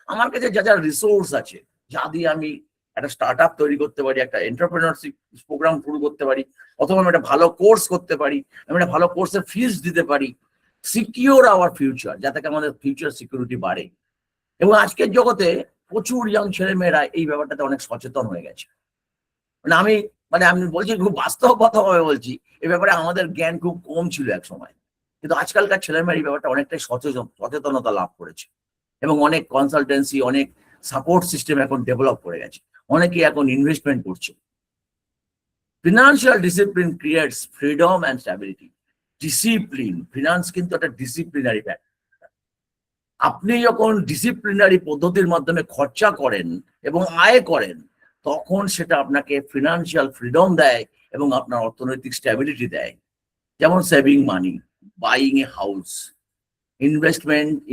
A: আমার কাছে যা যা রিসোর্স আছে, যা দিয়ে আমি একটা স্টার্ট আপ তৈরি করতে পারি, একটা এন্টারপ্রেনারশিপ প্রোগ্রাম শুরু করতে পারি, অথবা আমি একটা ভালো কোর্স করতে পারি, আমি একটা ভালো কোর্সের ফিস দিতে পারি, সিকিউর আওয়ার ফিউচার, যাতে আমাদের ফিউচার সিকিউরিটি বাড়ে। এবং আজকের জগতে প্রচুর ইয়াং ছেলেমেয়েরা এই ব্যাপারটাতে অনেক সচেতন হয়ে গেছে। আমি বলছি, খুব বাস্তবভাবে বলছি, এই ব্যাপারে আমাদের জ্ঞান খুব কম ছিল এক সময়, কিন্তু আজকালকার ছেলেমেয়েরা এই ব্যাপারটা অনেকটাই সচেতনতা লাভ করেছে, এবং অনেক কনসালটেন্সি, অনেক সাপোর্ট সিস্টেম এখন ডেভেলপ করে গেছে, অনেকে এখন ইনভেস্টমেন্ট করছে। Financial discipline creates freedom and stability. Discipline, finance কিন্তু একটা ডিসিপ্লিনারি ফ্যাক্টর। আপনি যখন ডিসিপ্লিনারি পদ্ধতির মাধ্যমে খরচা করেন এবং আয় করেন, তখন সেটা আপনাকে ফিনান্সিয়াল ফ্রিডম দেয় এবং আপনার অর্থনৈতিক স্ট্যাবিলিটি দেয়। যেমন saving money, buying a house,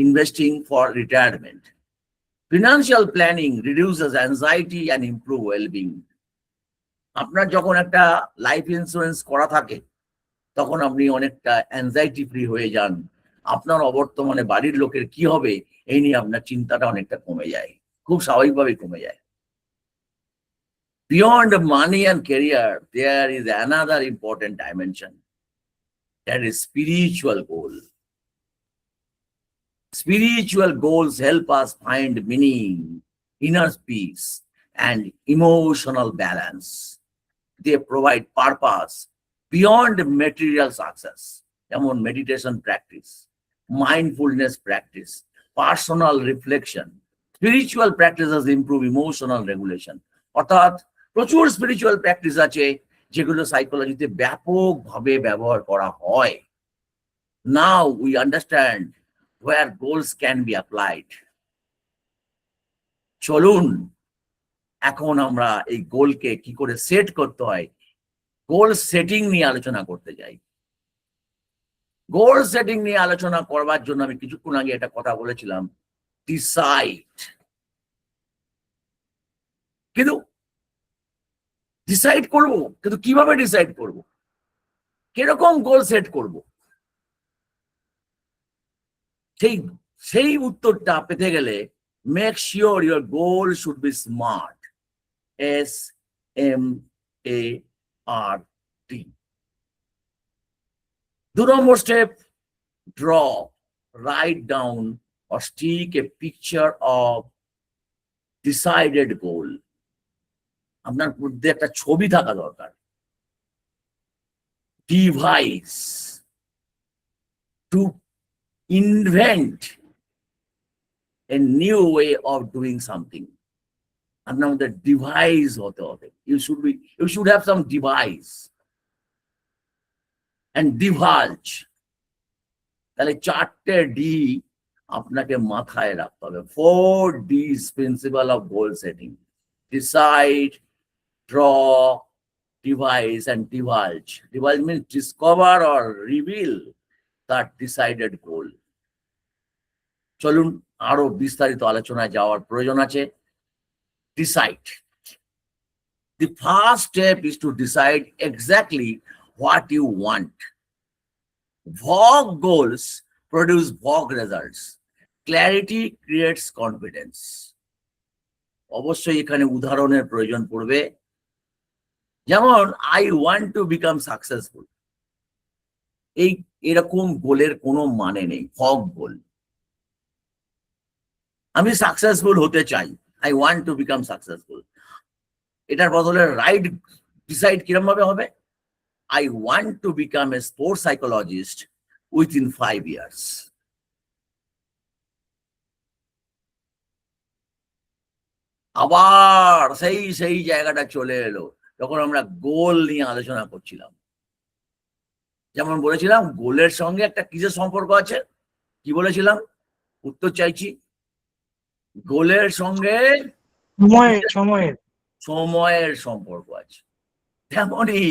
A: investing for retirement. Financial planning reduces anxiety and improve wellbeing. আপনার যখন একটা লাইফ ইন্স্যুরেন্স করা থাকে, তখন আপনি অনেকটা অ্যাংজাইটি ফ্রি হয়ে যান। আপনার অবর্তমানে বাড়ির লোকের কি হবে এই নিয়ে আপনার চিন্তাটা অনেকটা কমে যায়, খুব স্বাভাবিকভাবে কমে যায়। Beyond money and career, there is another important dimension, that is spiritual goal. Spiritual goals help us find meaning, inner peace, and emotional balance. They provide purpose beyond material success. যেমন meditation practice, mindfulness practice, personal reflection. Spiritual practices improve emotional regulation. অর্থাৎ প্রচুর spiritual practice আছে যেগুলো সাইকোলজিতে ব্যাপকভাবে ব্যবহার করা হয়। Now we understand where goals can be applied. চলুন এখন আমরা এই গোলকে কি করে সেট করতে হয়, গোল সেটিং নিয়ে আলোচনা করতে যাই। গোল সেটিং নিয়ে আলোচনা করবার জন্য আমি কিছুক্ষণ আগে একটা কথা বলেছিলাম, ডিসাইড। কিন্তু ডিসাইড করব, কিন্তু কিভাবে ডিসাইড করব, কিরকম গোল সেট করব, সেই উত্তরটা পেতে গেলে make sure your goal should be SMART. SMART. 2 number step, draw, write down or stick a picture of decided goal. আপনার মধ্যে একটা ছবি থাকা দরকার। Device, to invent a new way of doing something. আপনার মধ্যে ডিভাইস হতে হবে। You should have some device. And divulge. তাহলে 4টে ডি আপনাকে মাথায় রাখতে হবে। 4 D's principle of goal setting: decide, draw, devise and divulge. Divulge means discover or reveal that decided goal. চলুন আরো বিস্তারিত আলোচনায় যাওয়ার প্রয়োজন আছে। Decide. The first step is to decide exactly what you want. Vague goals produce vague results. Clarity creates confidence. অবশ্যই এখানে উদাহরণের প্রয়োজন পড়বে। যেমন I want to become successful. এরকম গোলের কোনো মানে নেই, ভগ গোল। আমি সাকসেসফুল হতে চাই, I want to become successful. এটার বদলে রাইট ডিসাইড কিরকম ভাবে হবে? I want to become a sports psychologist within 5 years. আবার সেই জায়গাটা চলে এলো যখন আমরা গোল নিয়ে আলোচনা করছিলাম। যেমন বলেছিলাম গোলের সঙ্গে একটা কিসের সম্পর্ক আছে, কি বলেছিলাম? উত্তর চাইছি। গোলের সঙ্গে সময়ের সম্পর্ক আছে। তেমনই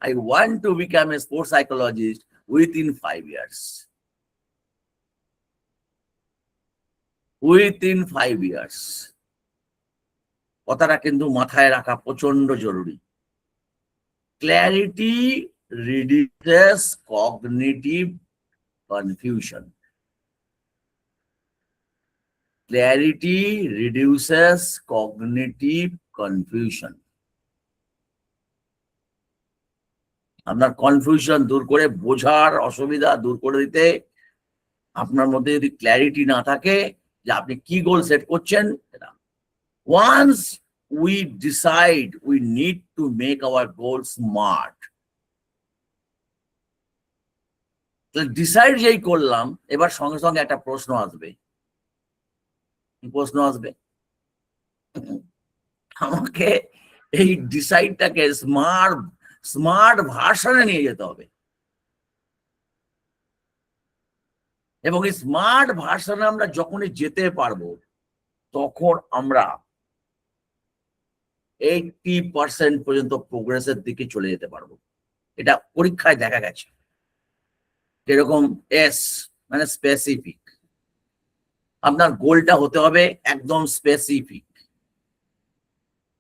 A: I want to become a sports psychologist within 5 years. Within 5 years. কথাটা কিন্তু মাথায় রাখা প্রচন্ড জরুরি। Clarity reduces cognitive confusion. Clarity reduces cognitive confusion. আপনার কনফিউশন দূর করে, বোঝার অসুবিধা দূর করে দিতে আপনার মধ্যে যদি ক্ল্যারিটি না থাকে যে আপনি কি গোল সেট করছেন। Once we decide, we need to make our goal smart. Decide যেই করলাম, এবার সঙ্গে সঙ্গে একটা প্রশ্ন আসবে। কি প্রশ্ন আসবে? আমাকে এই ডিসাইডটাকে স্মার্ট ভার্সনে নিয়ে যেতে হবে। এবং এই স্মার্ট ভার্সনে আমরা যখনই যেতে পারবো তখন আমরা 80% পর্যন্ত প্রোগ্রেসের দিকে চলে যেতে পারবো। এটা পরীক্ষায় দেখা গেছে। যেরকম এস মানে স্পেসিফিক, আপনার গোলটা হতে হবে একদম স্পেসিফিক।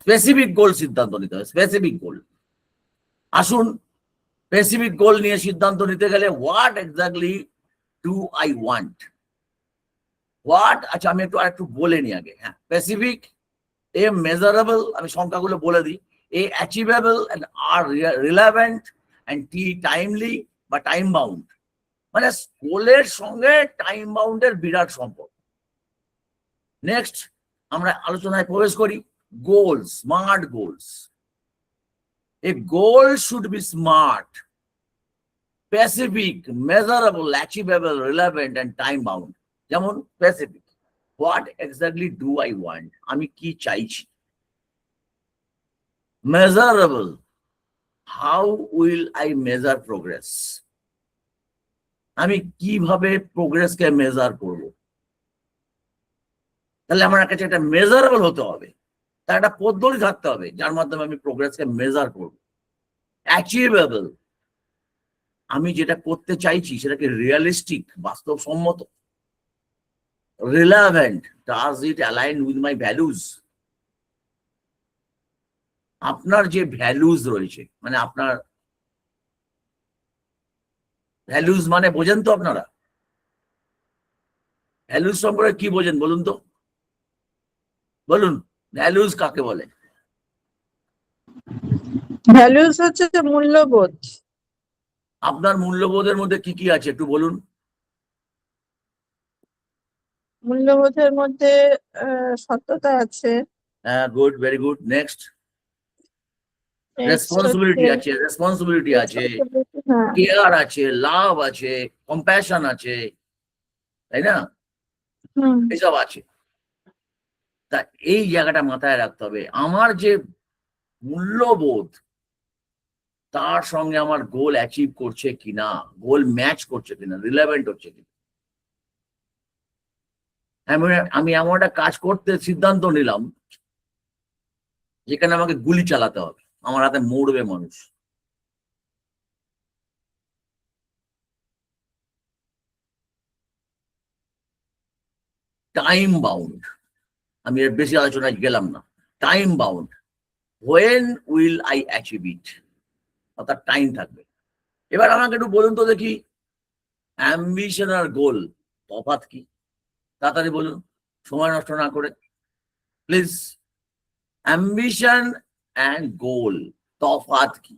A: স্পেসিফিক গোল সিদ্ধান্ত নিতে হবে, স্পেসিফিক গোল। আসুন স্পেসিফিক গোল নিয়ে সিদ্ধান্ত নিতে গেলে what exactly do I want, what. আচ্ছা আমি একটু বলে নিই আগে। হ্যাঁ, স্পেসিফিক, এ মেজারেবল, আমি সংখ্যাগুলো বলে দিই। A achievable and R relevant and T timely বা টাইম বাউন্ড। মানে গোলের সঙ্গে টাইম বাউন্ডের বিরাট সম্পর্ক। নেক্সট আমরা আলোচনায় প্রবেশ করি। Goals, smart goals. A goal should be smart, specific, measurable, achievable, relevant and time bound. যেমন specific, what exactly do I want? আমি কি চাইছি? Measurable, how will I measure progress? আমি কিভাবে প্রোগ্রেসকে মেজার করব? তাহলে আমার কাছে একটা মেজারেবল হতে হবে, তার একটা পদ্ধতি থাকতে হবে যার মাধ্যমে আমি প্রোগ্রেসকে মেজার করব। অ্যাচিভেবল, আমি যেটা করতে চাইছি সেটাকে রিয়েলিস্টিক, বাস্তবসম্মত। Relevant, does it align with my values? আপনার যে ভ্যালুজ রয়েছে, মানে আপনার ভ্যালুজ মানে বোঝেন তো আপনারা? ভ্যালুজ সম্পর্কে কি বোঝেন বলুন তো? বলুন ভ্যালুজ কাকে বলে?
C: ভ্যালুস হচ্ছে যে মূল্যবোধ।
A: আপনার মূল্যবোধের মধ্যে কি কি আছে একটু বলুন।
C: মূল্যবোধের মধ্যে সততা আছে।
A: হ্যাঁ, good, very good. Next,
C: Next
A: responsibility
C: হচ্ছে
A: আছে, রেসপন্সিবিলিটি আছে,
C: responsibility, হ্যাঁ।
A: কেয়ার আছে, লাভ আছে, কম্প্যাশন আছে, তাই না?
C: হুম।
A: এসব আছে। তা এই জায়গাটা মাথায় রাখতে হবে, আমার যে মূল্যবোধ তার সঙ্গে আমার গোল অ্যাচিভ করছে কিনা, গোল ম্যাচ করছে কিনা, রিলেভেন্ট হচ্ছে কিনা। আমি এমন একটা কাজ করতে সিদ্ধান্ত নিলাম যেখানে আমাকে গুলি চালাতে হবে, আমার হাতে মরবে মানুষ, টাইম বাউন্ড, আমি এর বেশি আলোচনায় গেলাম না। Time bound, when will I achieve it, অর্থাৎ টাইম থাকবে। এবার আমাকে একটু বলুন তো দেখি, অ্যাম্বিশন আর গোল তফাৎ কি? তাড়াতাড়ি বলুন, সময় নষ্ট না করে প্লিজ। অ্যাম্বিশন অ্যান্ড গোল তফাৎ কি?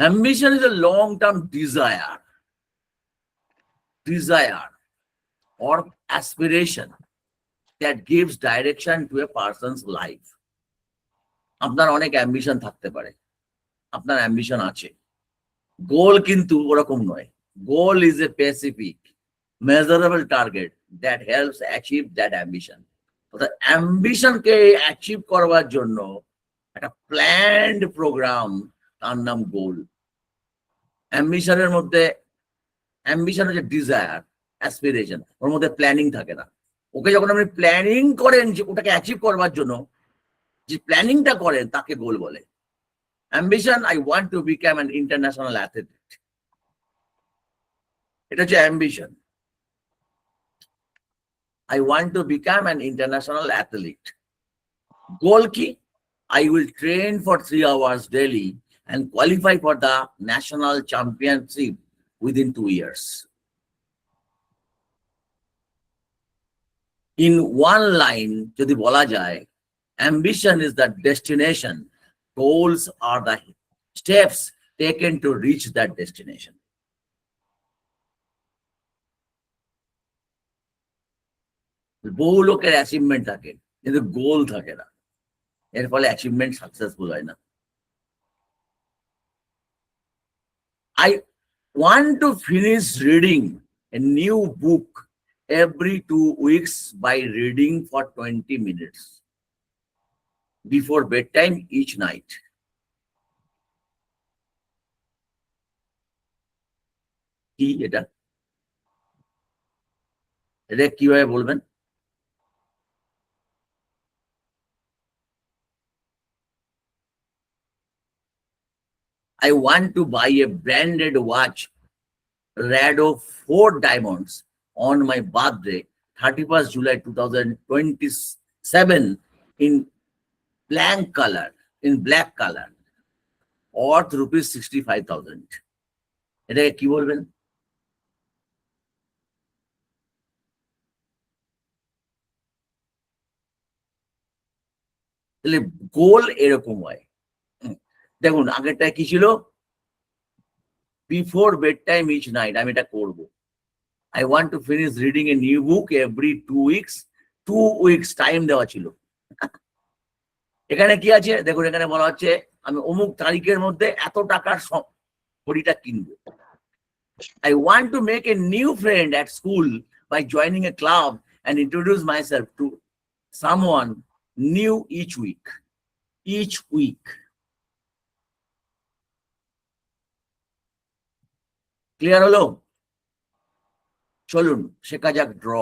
A: Ambition is a long-term desire or aspiration that gives direction to a person's life. আপনার অনেক অ্যাম্বিশন থাকতে পারে, আপনার অ্যাম্বিশন আছে, গোল কিন্তু ওরকম নয়। Goal is a specific measurable target that helps achieve that ambition. অর্থাৎ অ্যাম্বিশনকে অ্যাচিভ করবার জন্য একটা প্ল্যান্ড প্রোগ্রাম, তার নাম গোল। অ্যাম্বিশনের মধ্যে, অ্যাম্বিশন হচ্ছে ডিজায়ার, অ্যাসপিরেশন, ওর মধ্যে প্ল্যানিং থাকে না। ওকে যখন আপনি প্ল্যানিং করেন যে ওটাকে অ্যাচিভ করবার জন্য, যে প্ল্যানিংটা করেন তাকে গোল বলে। Ambition, I want to become an international athlete, এটা হচ্ছে ambition. I want to become an international athlete. Goal কি? I will train for 3 hours daily and qualify for the national championship within 2 years. In one line, যদি বলা যায়, ambition is the destination, goals are the steps taken to reach that destination. বহু লোকের achievement থাকে কিন্তু গোল থাকে না, এর ফলে অ্যাচিভমেন্ট সাকসেসফুল হয় না। I want to finish reading a new book every 2 weeks by reading for 20 minutes before bedtime each night. কি এটা? এটা কিভাবে বলবেন? I want to buy a branded watch, Rado 4 diamonds, on my birthday, 31st July 2027, in black color, worth rupees 65,000. এটাকে কি বলবেন? তাহলে গোল এরকম হয়। দেখুন আগেরটা কি ছিল? Before bed time each night, আমি এটা করবো। I want to finish reading a new book every 2 weeks. 2 weeks time দেওয়া ছিল। এখানে কি আছে দেখুন, এখানে বলা হচ্ছে আমি অমুক তারিখের মধ্যে এত টাকার ঘড়িটা কিনবো। I want to make a new friend at school by joining a club and introduce myself to someone new each week. Each week. Clear হলো? চলুন শেখা যাক draw.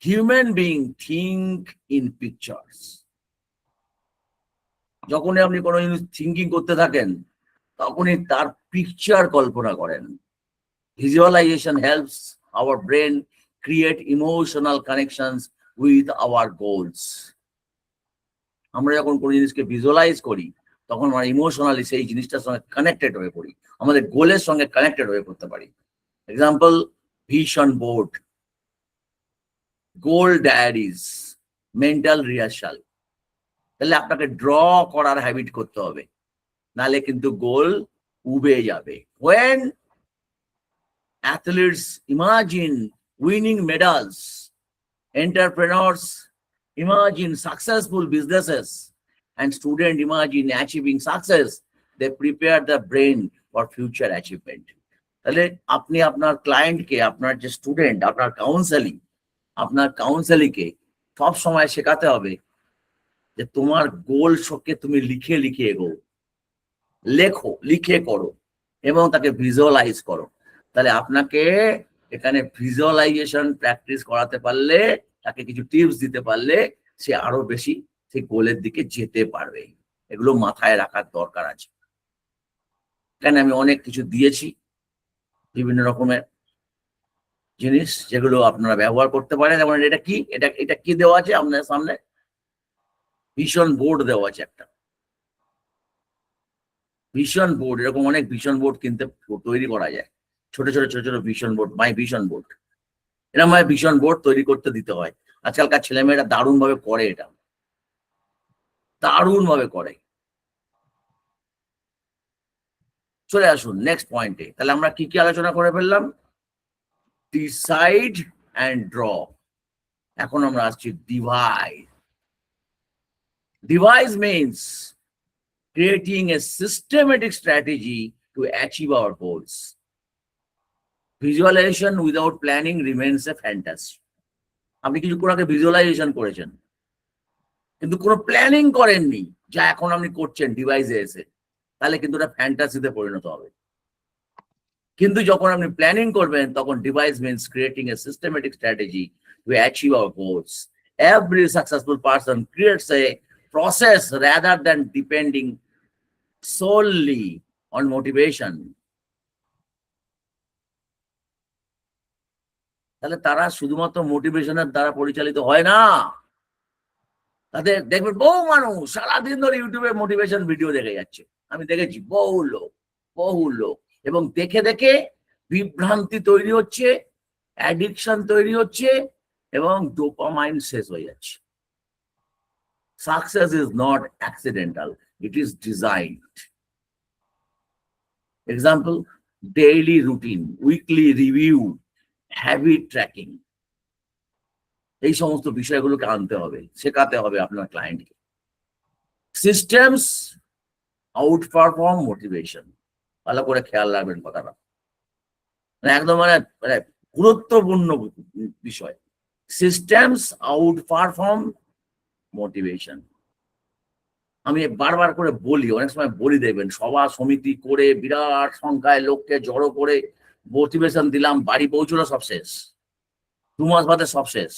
A: Human being think in pictures. যখনই আপনি কোনো জিনিস থিঙ্কিং করতে থাকেন তখনই তার পিকচার কল্পনা করেন। Visualization helps our brain create emotional connections with our goals. আমরা যখন কোনো জিনিসকে ভিজুয়ালাইজ করি তখন আমরা ইমোশনালি সেই জিনিসটার সঙ্গে কানেক্টেড হয়ে পড়ি, আমাদের গোলের সঙ্গে কানেক্টেড হয়ে পড়তে পারি। এক্সাম্পল, ভিশন বোর্ড, গোল ডায়ারিজ, মেন্টাল রিহার্সাল। তাহলে আপনাকে ড্র করার হ্যাবিট করতে হবে, নালে কিন্তু গোল উবে যাবে। when athletes imagine winning medals, entrepreneurs imagine successful businesses, and students imagine achieving success, they prepare the brain for future achievement. তাহলে আপনি আপনার ক্লায়েন্টকে, আপনার যে স্টুডেন্ট, আপনার কাউন্সেলিংকে সব সময় শেখাতে হবে যে তোমার গোল শোকে তুমি লিখে লিখে এগো, লিখে করো এবং তাকে ভিজুয়ালাইজ করো। তাহলে আপনাকে এখানে ভিজুয়ালাইজেশন প্র্যাকটিস করাতে পারলে, তাকে কিছু টিপস দিতে পারলে সে আরো বেশি সেই গোলের দিকে যেতে পারবে। এগুলো মাথায় রাখার দরকার আছে। এখানে আমি অনেক কিছু দিয়েছি, বিভিন্ন রকমের জিনিস যেগুলো আপনারা ব্যবহার করতে পারেন। যেমন এটা কি দেওয়া আছে আপনার সামনে? ভিশন বোর্ড দেওয়া আছে একটা। ভিশন বোর্ড, এরকম অনেক ভিশন বোর্ড তৈরি করা যায়, ছোট ছোট ভিশন বোর্ড, মাই ভিশন বোর্ড, এরকম ভাবে ভিশন বোর্ড তৈরি করতে দিতে হয়। আজকালকার ছেলেমেয়েরা দারুণ ভাবে করে, এটা দারুণ ভাবে করে। চলে আসুন নেক্সট পয়েন্টে। তাহলে আমরা কি কি আলোচনা করে ফেললাম? Decide and draw. এখন আমরা আসছি divide. Device means creating a systematic strategy to achieve our goals. Visualization without planning remains a fantasy. আপনি কিছু করে ভিজুয়ালাইজেশন করেছেন কিন্তু কোনো প্ল্যানিং করেননি, যা এখন আপনি করছেন ডিভাইসে এসে, তাহলে কিন্তু ওটা ফ্যান্টাসিতে পরিণত হবে। কিন্তু যখন আপনি প্ল্যানিং করবেন তখন device means creating a systematic strategy to achieve our goals. Every successful person creates A process rather than depending solely on motivation. তাহলে তারা শুধুমাত্র মোটিভেশনের দ্বারা পরিচালিত হয় না। তাদের দেখবেন বহু মানুষ সারাদিন ধরে ইউটিউবে মোটিভেশন ভিডিও দেখে যাচ্ছে, আমি দেখেছি বহু লোক, এবং দেখে দেখে বিভ্রান্তি তৈরি হচ্ছে, অ্যাডিকশন তৈরি হচ্ছে এবং ডোপামাইন শেষ হয়ে যাচ্ছে। Success is not accidental, it is designed. Example, daily routine, weekly review, habit tracking. এই সমস্ত বিষয়গুলোকে আনতে হবে, শেখাতে হবে আপনার ক্লায়েন্টকে। সিস্টেমস আউট পারফর্ম মোটিভেশন, ভালো করে খেয়াল রাখবেন কথাটা, একদম মানে গুরুত্বপূর্ণ বিষয়। Systems out perform motivation. আমি বারবার করে বলি, অনেক সময় বলি, দেখবেন সভা সমিতি করে বিরাট সংখ্যায় লোককে জড়ো করে মোটিভেশন দিলাম, বাড়ি পৌঁছলো সব শেষ, 2 মাস বাদে সব শেষ।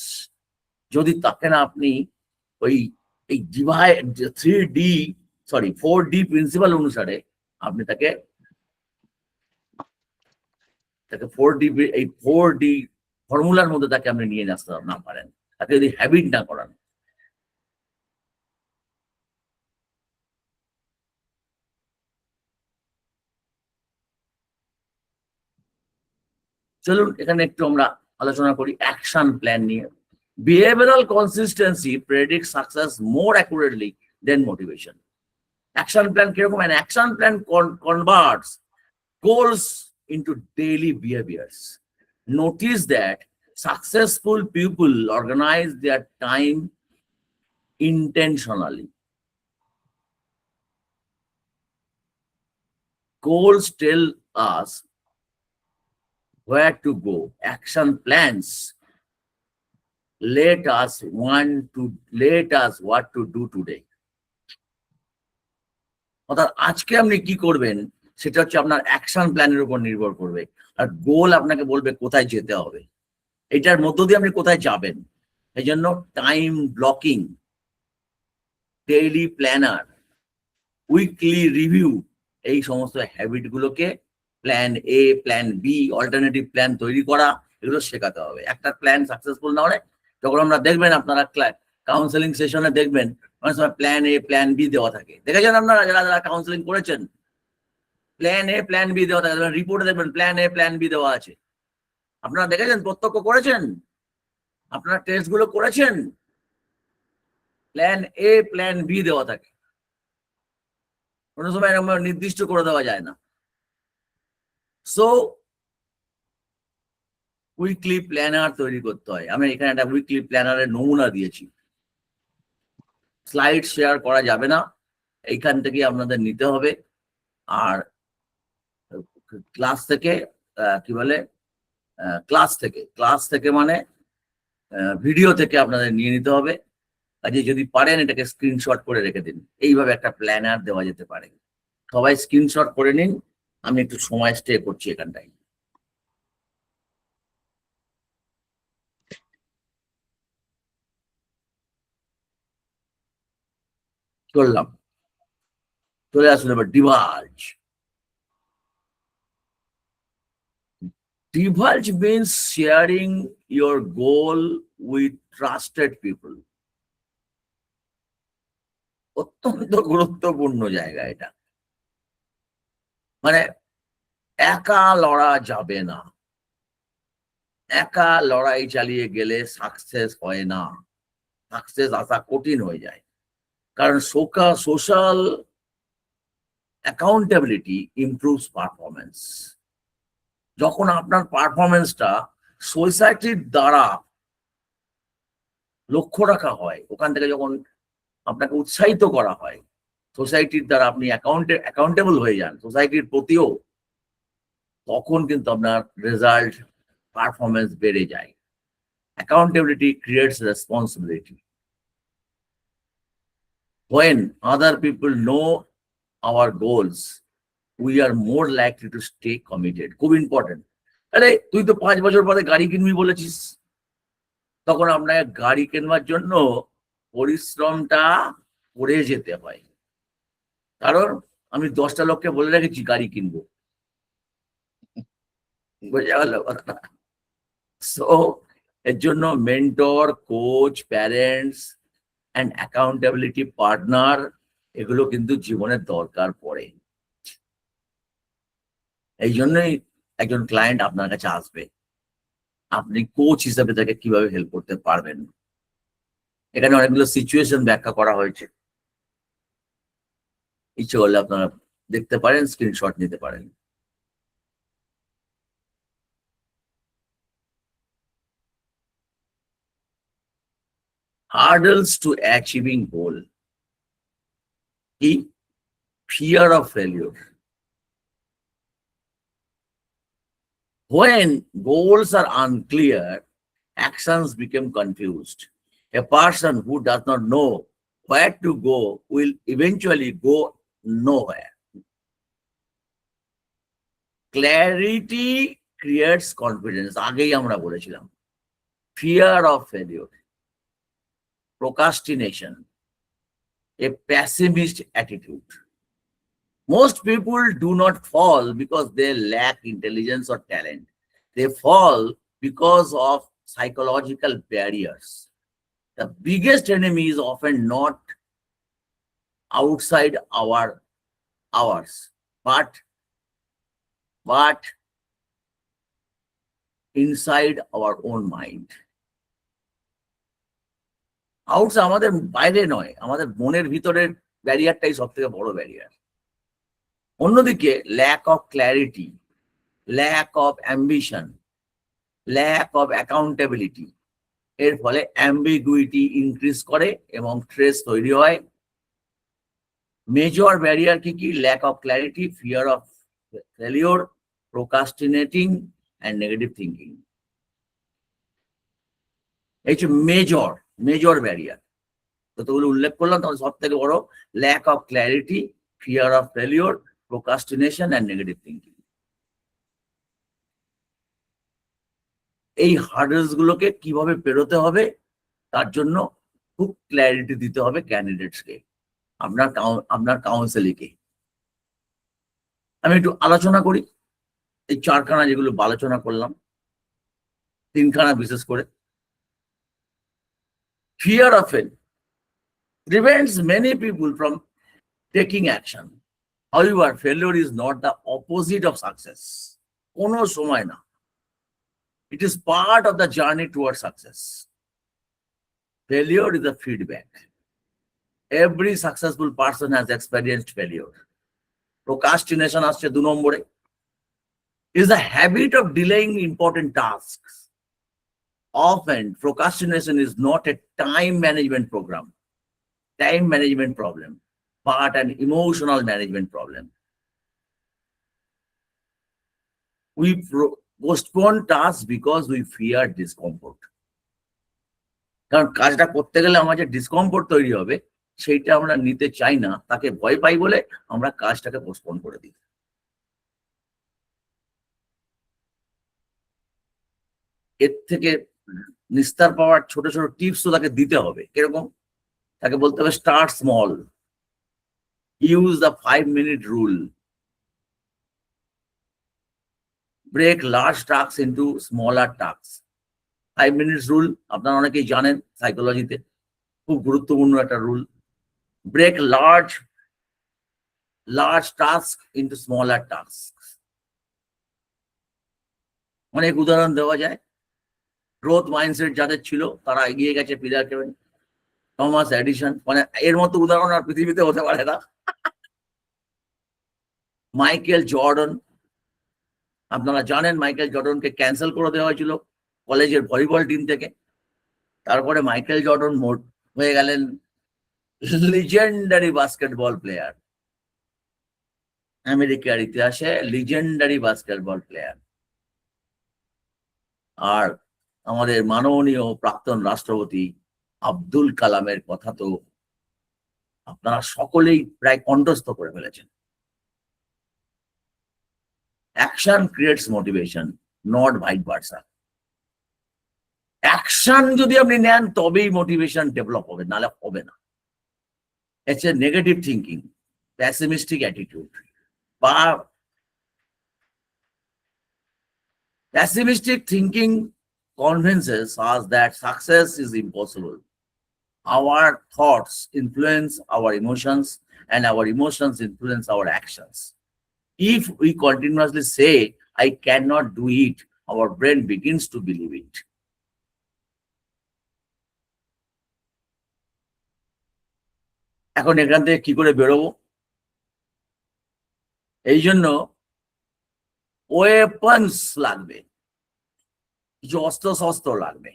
A: যদি তাকে না আপনি এই ডিভাইড 4D প্রিন্সিপাল অনুসারে আপনি তাকে 4D ফর্মুলার মধ্যে তাকে আপনি নিয়ে আসতে না পারেন, তাকে যদি হ্যাবিট না করান। চলুন এখানে একটু আমরা আলোচনা করি অ্যাকশন প্ল্যান নিয়ে। বিহেভিয়ারাল কনসিস্টেন্সি প্রেডিক্ট সাকসেস মোর অ্যাকুরেটলি দেন মোটিভেশন। অ্যাকশন প্ল্যান কিরকম? An action plan converts goals into daily behaviours. Notice that successful people organize their time intentionally. Goals tell us where to go. Action plans let us what to do today. অর্থাৎ আজকে আপনি কি করবেন সেটা হচ্ছে আপনার action প্ল্যানের উপর নির্ভর করবে, আর গোল আপনাকে বলবে কোথায় যেতে হবে, এটার মধ্য দিয়ে আপনি কোথায় যাবেন। এই জন্য time blocking, daily planner, weekly review, এই সমস্ত হ্যাবিট গুলোকে plan A, plan B, alternative plan তৈরি করা, এগুলো শেখাতে হবে। একটা প্ল্যান সাকসেসফুল না হলে, যখন আমরা দেখবেন আপনারা কাউন্সেলিং সেশনে দেখবেন অনেক সময় প্ল্যান এ প্ল্যান বি দেওয়া থাকে, দেখেছেন আপনারা যারা যারা কাউন্সিলিং করেছেন? প্ল্যান এ প্ল্যান বি দেওয়া থাকে, রিপোর্টে দেখবেন প্ল্যান এ প্ল্যান বি দেওয়া আছে। আপনারা দেখেছেন, প্রত্যক্ষ করেছেন, আপনারা টেস্ট গুলো করেছেন, প্ল্যান এ প্ল্যান বি দেওয়া থাকে, কোনো সময় এরকম নির্দিষ্ট করে দেওয়া যায় না। সো উইকলি প্ল্যানার তৈরি করতে হয়। আমি এখানে একটা উইকলি প্ল্যানারের নমুনা দিয়েছি, স্লাইড শেয়ার করা যাবে না, এইখান থেকে আপনাদের নিতে হবে। আর ক্লাস থেকে কি বলে, ক্লাস থেকে মানে ভিডিও থেকে আপনাদের নিয়ে নিতে হবে। কাজে যদি পারেন এটাকে স্ক্রিনশট করে রেখে দিন, এইভাবে একটা প্ল্যানার দেওয়া যেতে পারে। সবাই স্ক্রিনশট করে নিন, আমি একটু সময় স্টে করছি এখানটায়। চললাম, চলে আসুন এবার ডিভাল্জ। Divulge means sharing your goal with trusted people. অত্যন্ত গুরুত্বপূর্ণ জায়গা এটা। মানে একা লড়া যাবে না, একা লড়াই চালিয়ে গেলে সাকসেস হয় না, সাকসেস আসা কঠিন হয়ে যায়। কারণ সোশ্যাল অ্যাকাউন্টেবিলিটি ইমপ্রুভস পারফরমেন্স। যখন আপনার পারফরমেন্সটা সোসাইটির দ্বারা লক্ষ্য রাখা হয়, ওখান থেকে যখন আপনাকে উৎসাহিত করা হয়, সোসাইটির দ্বারা আপনি অ্যাকাউন্টেবল হয়ে যান সোসাইটির প্রতিও, তখন কিন্তু আপনার রেজাল্ট পারফরমেন্স বেড়ে যায়। Accountability creates responsibility. When other people know our goals, we are more likely to stay committed. খুব ইম্পর্টেন্ট। আরে তুই তো 5 বছর পরে গাড়ি কিনবি বলেছিস, তখন আপনাকে গাড়ি কেনবার জন্য পরিশ্রমটা করে যেতে হয়। কারণ আমি 10টা লোককে বলে রেখেছি গাড়ি কিনবো, বোঝা গেল কথা? সো এর জন্য mentor, coach, parents and accountability partner, এগুলো কিন্তু জীবনের দরকার পড়ে। এই জন্যই একজন ক্লায়েন্ট আপনার কাছে আসবে, আপনি কোচ হিসাবে তাকে কিভাবে হেল্প করতে পারবেন। এখানে অনেকগুলো সিচুয়েশন ব্যাখ্যা করা হয়েছে, ইচ্ছে করলে আপনারা দেখতে পারেন, স্ক্রিনশট নিতে পারেন। Hurdles to achieving goal. Fear of failure. When goals are unclear, actions become confused. A person who does not know where to go will eventually go nowhere. Clarity creates confidence. আগেই আমরা বলেছিলাম। Fear of failure. Procrastination. A pessimist attitude. Most people do not fall because they lack intelligence or talent. They fall because of psychological barriers. The biggest enemy is often not outside ours, but inside our own mind. Outs আমাদের বাইরে নয়, আমাদের মনের ভিতরের ব্যারিয়ারটাই সব থেকে বড় barrier. অন্যদিকে lack of clarity, lack of ambition, lack of accountability, এর ফলে অ্যাম্বিগুইটি ইনক্রিজ করে এবং স্ট্রেস তৈরি হয়। মেজর ব্যারিয়ার কি? Lack of clarity, fear of failure, procrastinating and negative thinking. এই হচ্ছে মেজর ব্যারিয়ার। যতগুলো উল্লেখ করলাম তাহলে সব থেকে বড় lack of clarity, fear of failure, procrastination and negative thinking. এই হার্ডলস গুলোকে কিভাবে পেরোতে হবে তার জন্য খুব ক্ল্যারিটি দিতে হবে ক্যান্ডিডেটসকে, আপনার কাউন্সিলিংকে। আমি একটু আলোচনা করি এই 4খানা যেগুলো আলোচনা করলাম, 3খানা বিশেষ করে। Fear of fail, prevents many people from taking action. However, failure is not the opposite of success. Kono somoy na. It is part of the journey towards success. Failure is a feedback. Every successful person has experienced failure. Procrastination asche 2 নম্বরে is the habit of delaying important tasks. Often, procrastination is not a time management problem, but an emotional management problem. We postpone tasks because we fear discomfort. কারণ কাজটা করতে গেলে আমার যে discomfort তৈরি হবে সেইটা আমরা নিতে চাই না, তাকে ভয় পাই বলে আমরা কাজটাকে পোস্টপোন করে দিই। এর থেকে নিস্তার পাওয়ার ছোট ছোট টিপস তো তাকে দিতে হবে। কিরকম? তাকে বলতে হবে start small, use the 5-minute rule, break large task into smaller task. 5 minutes rule আপনারা অনেকেই জানেন, সাইকোলজিতে খুব গুরুত্বপূর্ণ একটা rule. Break large task into smaller task. অনেক উদাহরণ দেওয়া যায়। গ্রোথ মাইন্ডসেট যাদের ছিল তারা এগিয়ে গেছে, পিটার কেভেন, টমাস এডিসন, মানে এর মতো উদাহরণ আর পৃথিবীতে হতে পারে না। মাইকেল জর্ডন, আপনারা জানেন মাইকেল জর্ডনকে ক্যান্সেল করে দেওয়া হয়েছিল কলেজের ভলিবল টিম থেকে। তারপরে মাইকেল জর্ডন হয়ে গেলেন লিজেন্ডারি বাস্কেটবল প্লেয়ার, আমেরিকার ইতিহাসে লিজেন্ডারি বাস্কেটবল প্লেয়ার। আর আমাদের মাননীয় প্রাক্তন রাষ্ট্রপতি আব্দুল কালামের কথা তো আপনারা সকলেই প্রায় কণ্ঠস্থ করে ফেলেছেন। Action creates motivation, not vice versa. Action যদি আপনি নেন তবেই মোটিভেশন ডেভেলপ হবে, নাহলে হবে না। It's a negative thinking, প্যাসিমিস্টিক attitude বা pessimistic thinking convinces us that success is impossible. Our thoughts influence our emotions and our emotions influence our actions. If we continuously say, I cannot do it, our brain begins to believe it. এখন এখান থেকে কি করে বেরোবো? এই জন্য weapons লাগবে, কিছু অস্ত্র শস্ত্র লাগবে।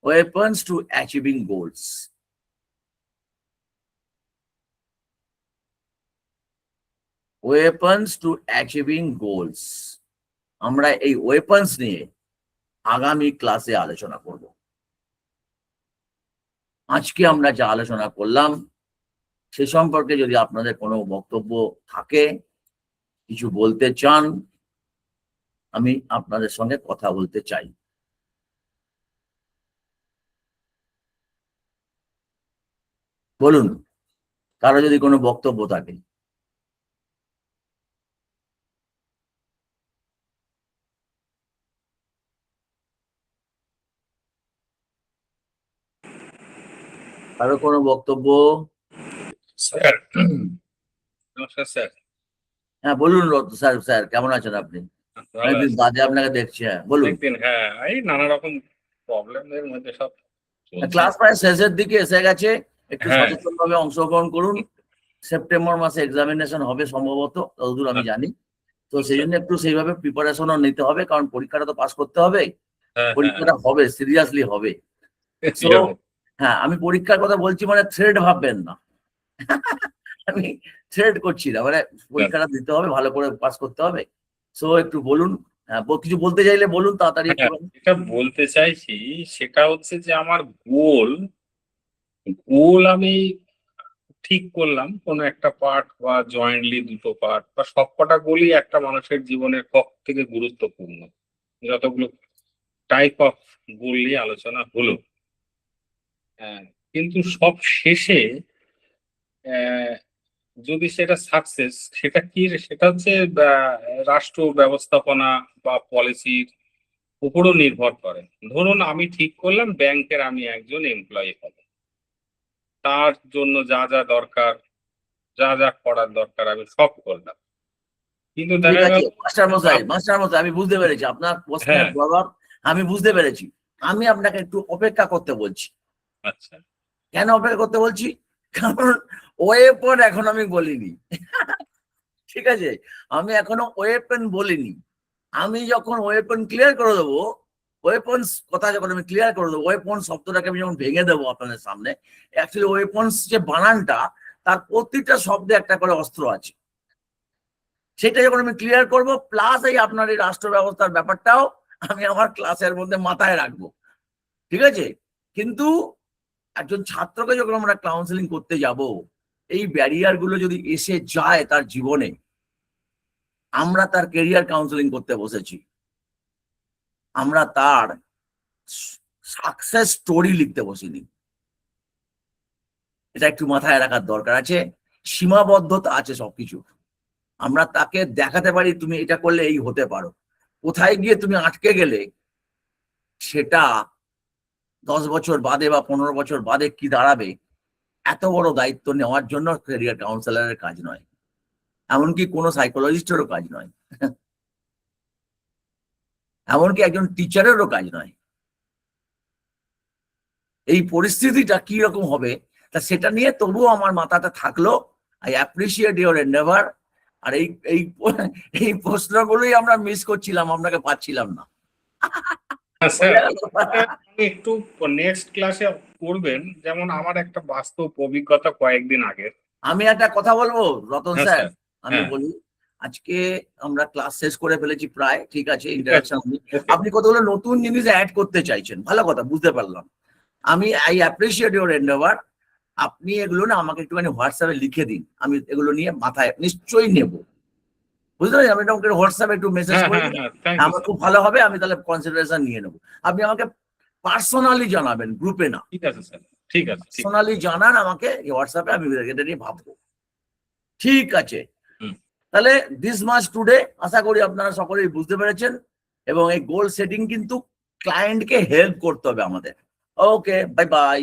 A: Weapons to achieving goals. Weapons to achieving goals. আমরা এই ওয়েপন্স নিয়ে আগামী ক্লাসে আলোচনা করব। আজকে আমরা যা আলোচনা করলাম সে সম্পর্কে যদি আপনাদের কোনো বক্তব্য থাকে, কিছু বলতে চান, আমি আপনাদের সঙ্গে কথা বলতে চাই। বলুন, কারো যদি কোনো বক্তব্য থাকে। কারো কোনো বক্তব্য?
D: স্যার নমস্কার স্যার।
A: হ্যাঁ বলুন স্যার। স্যার কেমন আছেন আপনি? অনেকদিন বাদে আপনাকে দেখছি। হ্যাঁ বলুন।
D: অনেকদিন, হ্যাঁ, এই নানা রকম প্রবলেমের মধ্যে সব
A: ক্লাস প্রায় শেষের দিকে এসে গেছে, একটু
D: হ্যাঁ।
A: সচেতন ভাবে অংশগ্রহণ করুন। সেপ্টেম্বর মাসে এক্সামিনেশন হবে সম্ভবত, যতদূর আমি জানি। তো সেই জন্য একটু সেইভাবে প্রিপারেশনও নিতে হবে, কারণ পরীক্ষাটা তো পাস করতে হবে। পরীক্ষাটা হবে, সিরিয়াসলি হবে। তো হ্যাঁ, আমি পরীক্ষার কথা বলছি, মানে থ্রেড ভাববেন না। আমি থ্রেড করছি না, মানে পরীক্ষাটা দিতে হবে, ভালো করে পাস করতে হবে। সো একটু বলুন। হ্যাঁ, কিছু বলতে চাইলে বলুন তাড়াতাড়ি।
D: এটা বলতে চাইছি, সেটা হচ্ছে যে আমার গোল আমি ঠিক করলাম, কোনো একটা পার্ট বা জয়েন্টলি দুটো পার্ট বা সবকটা গোলই একটা মানুষের জীবনের পক্ষ থেকে গুরুত্বপূর্ণ। যতগুলো টাইপ অফ গোল নিয়ে আলোচনা হলো, কিন্তু সব শেষে যদি সেটা সাকসেস, সেটা কি, সেটা হচ্ছে রাষ্ট্র ব্যবস্থাপনা বা পলিসির উপরও নির্ভর করে। ধরুন আমি ঠিক করলাম ব্যাংকের আমি একজন এমপ্লয়ি হব, তার জন্য যা যা দরকার, যা যা করার দরকার আমি সব করলাম, কিন্তু
A: ঠিক
D: দেখা
A: আছে
D: গেল
A: মাস্টার মশাই আমি বুঝতে পেরেছি আপনার প্রশ্নের
D: হ্যাঁ।
A: জবাব আমি বুঝতে পেরেছি। আমি আপনাকে একটু অপেক্ষা করতে বলছি।
D: আচ্ছা
A: কেন অপেক্ষা করতে বলছি? কারণ ওয়েপন এখন আমি বলিনি। ঠিক আছে, আমি এখনো ওয়েপন বলিনি। আমি যখন ওয়েপন ক্লিয়ার করে দেবো, ওয়েপন্স কথা যখন আমি ক্লিয়ার করে দেবো, ওয়েপন শব্দটাকে আমি যখন ভেঙে দেবো আপনাদের সামনে, অ্যাকচুয়ালি ওয়েপন্স যে বানানটা, তার প্রতিটা শব্দে একটা করে অস্ত্র আছে। সেটা যখন আমি ক্লিয়ার করব, প্লাস এই আপনার এই রাষ্ট্র ব্যবস্থার ব্যাপারটাও আমি আমার ক্লাসের মধ্যে মাথায় রাখবো। ঠিক আছে, কিন্তু একজন ছাত্রকে যখন আমরা কাউন্সেলিং করতে যাব, এই ব্যারিয়ার গুলো যদি এসে যায় তার জীবনে, আমরা তার কেরিয়ার কাউন্সেলিং করতে বসেছি, আমরা তার সাকসেস স্টোরি লিখতে বসিনি। এটা একটু মাথায় রাখার দরকার আছে। সীমাবদ্ধতা আছে সবকিছু। আমরা তাকে দেখাতে পারি তুমি এটা করলে এই হতে পারো, কোথায় গিয়ে তুমি আটকে গেলে সেটা 10 বছর বাদে বা 15 বছর বাদে কি দাঁড়াবে, এত বড় দায়িত্ব নেওয়ার জন্য ক্যারিয়ার কাউন্সেলরের কাজ নয়, এমনকি কোনো সাইকোলজিস্টেরও কাজ নয়, এমনকি একজন টিচারেরও কাজ নয়। এই পরিস্থিতিটা কি রকম হবে তা সেটা নিয়ে তবুও আমার মাথাটা থাকলো। I appreciate your endeavour. আর এই এই এই প্রশ্নগুলোই আমরা মিস করছিলাম, আপনাকে পাচ্ছিলাম না।
D: স্যার, আপনি একটু নেক্সট ক্লাসে করবেন, যেমন আমার একটা বাস্তব অভিজ্ঞতা কয়েকদিন আগে।
A: আমি একটা কথা বলবো রতন
D: হ্যাঁ,
A: স্যার,
D: স্যার।
A: আমি
D: হ্যাঁ।
A: বলি, আজকে আমরা ক্লাস শেষ করে ফেলেছি প্রায়, ঠিক আছে,
D: ঠিক আছে,
A: ইন্টারাকশন
D: ওকে।
A: আপনি কতগুলো নতুন জিনিস অ্যাড করতে চাইছেন, ভালো কথা, বুঝতে পারলাম। আমি আই অ্যাপ্রিসিয়েট ইউর এন্ডেভার। আপনি এগুলো না আমাকে একটুখানি হোয়াটসঅ্যাপে লিখে দিন, আমি এগুলো নিয়ে মাথায় নিশ্চয়ই নেব, বুঝতে পারছি। আমি তোমাকে হোয়াটসঅ্যাপে একটু মেসেজ
D: হ্যাঁ,
A: করে
D: হ্যাঁ,
A: দিন,
D: হ্যাঁ, থ্যাংক ইউ
A: আমার
D: স্যার।
A: খুব ভালো হবে, আমি তাহলে কনসিডারেশন নিয়ে নেবো। আপনি আমাকে পার্সোনালি জানাবেন, গ্রুপে না,
D: ঠিক আছে স্যার, ঠিক আছে, ঠিক আছে।
A: পার্সোনালি জানান আমাকে হোয়াটসঅ্যাপে, আমি এটা নিয়ে ভাববো। ঠিক আছে,
D: হুম।
A: তাহলে দিস মাচ টুডে। আশা করি আপনারা সকলেই বুঝতে পেরেছেন, এবং এই গোল সেটিং কিন্তু ক্লায়েন্টকে হেল্প করতে হবে আমাদের। ওকে, বাই বাই।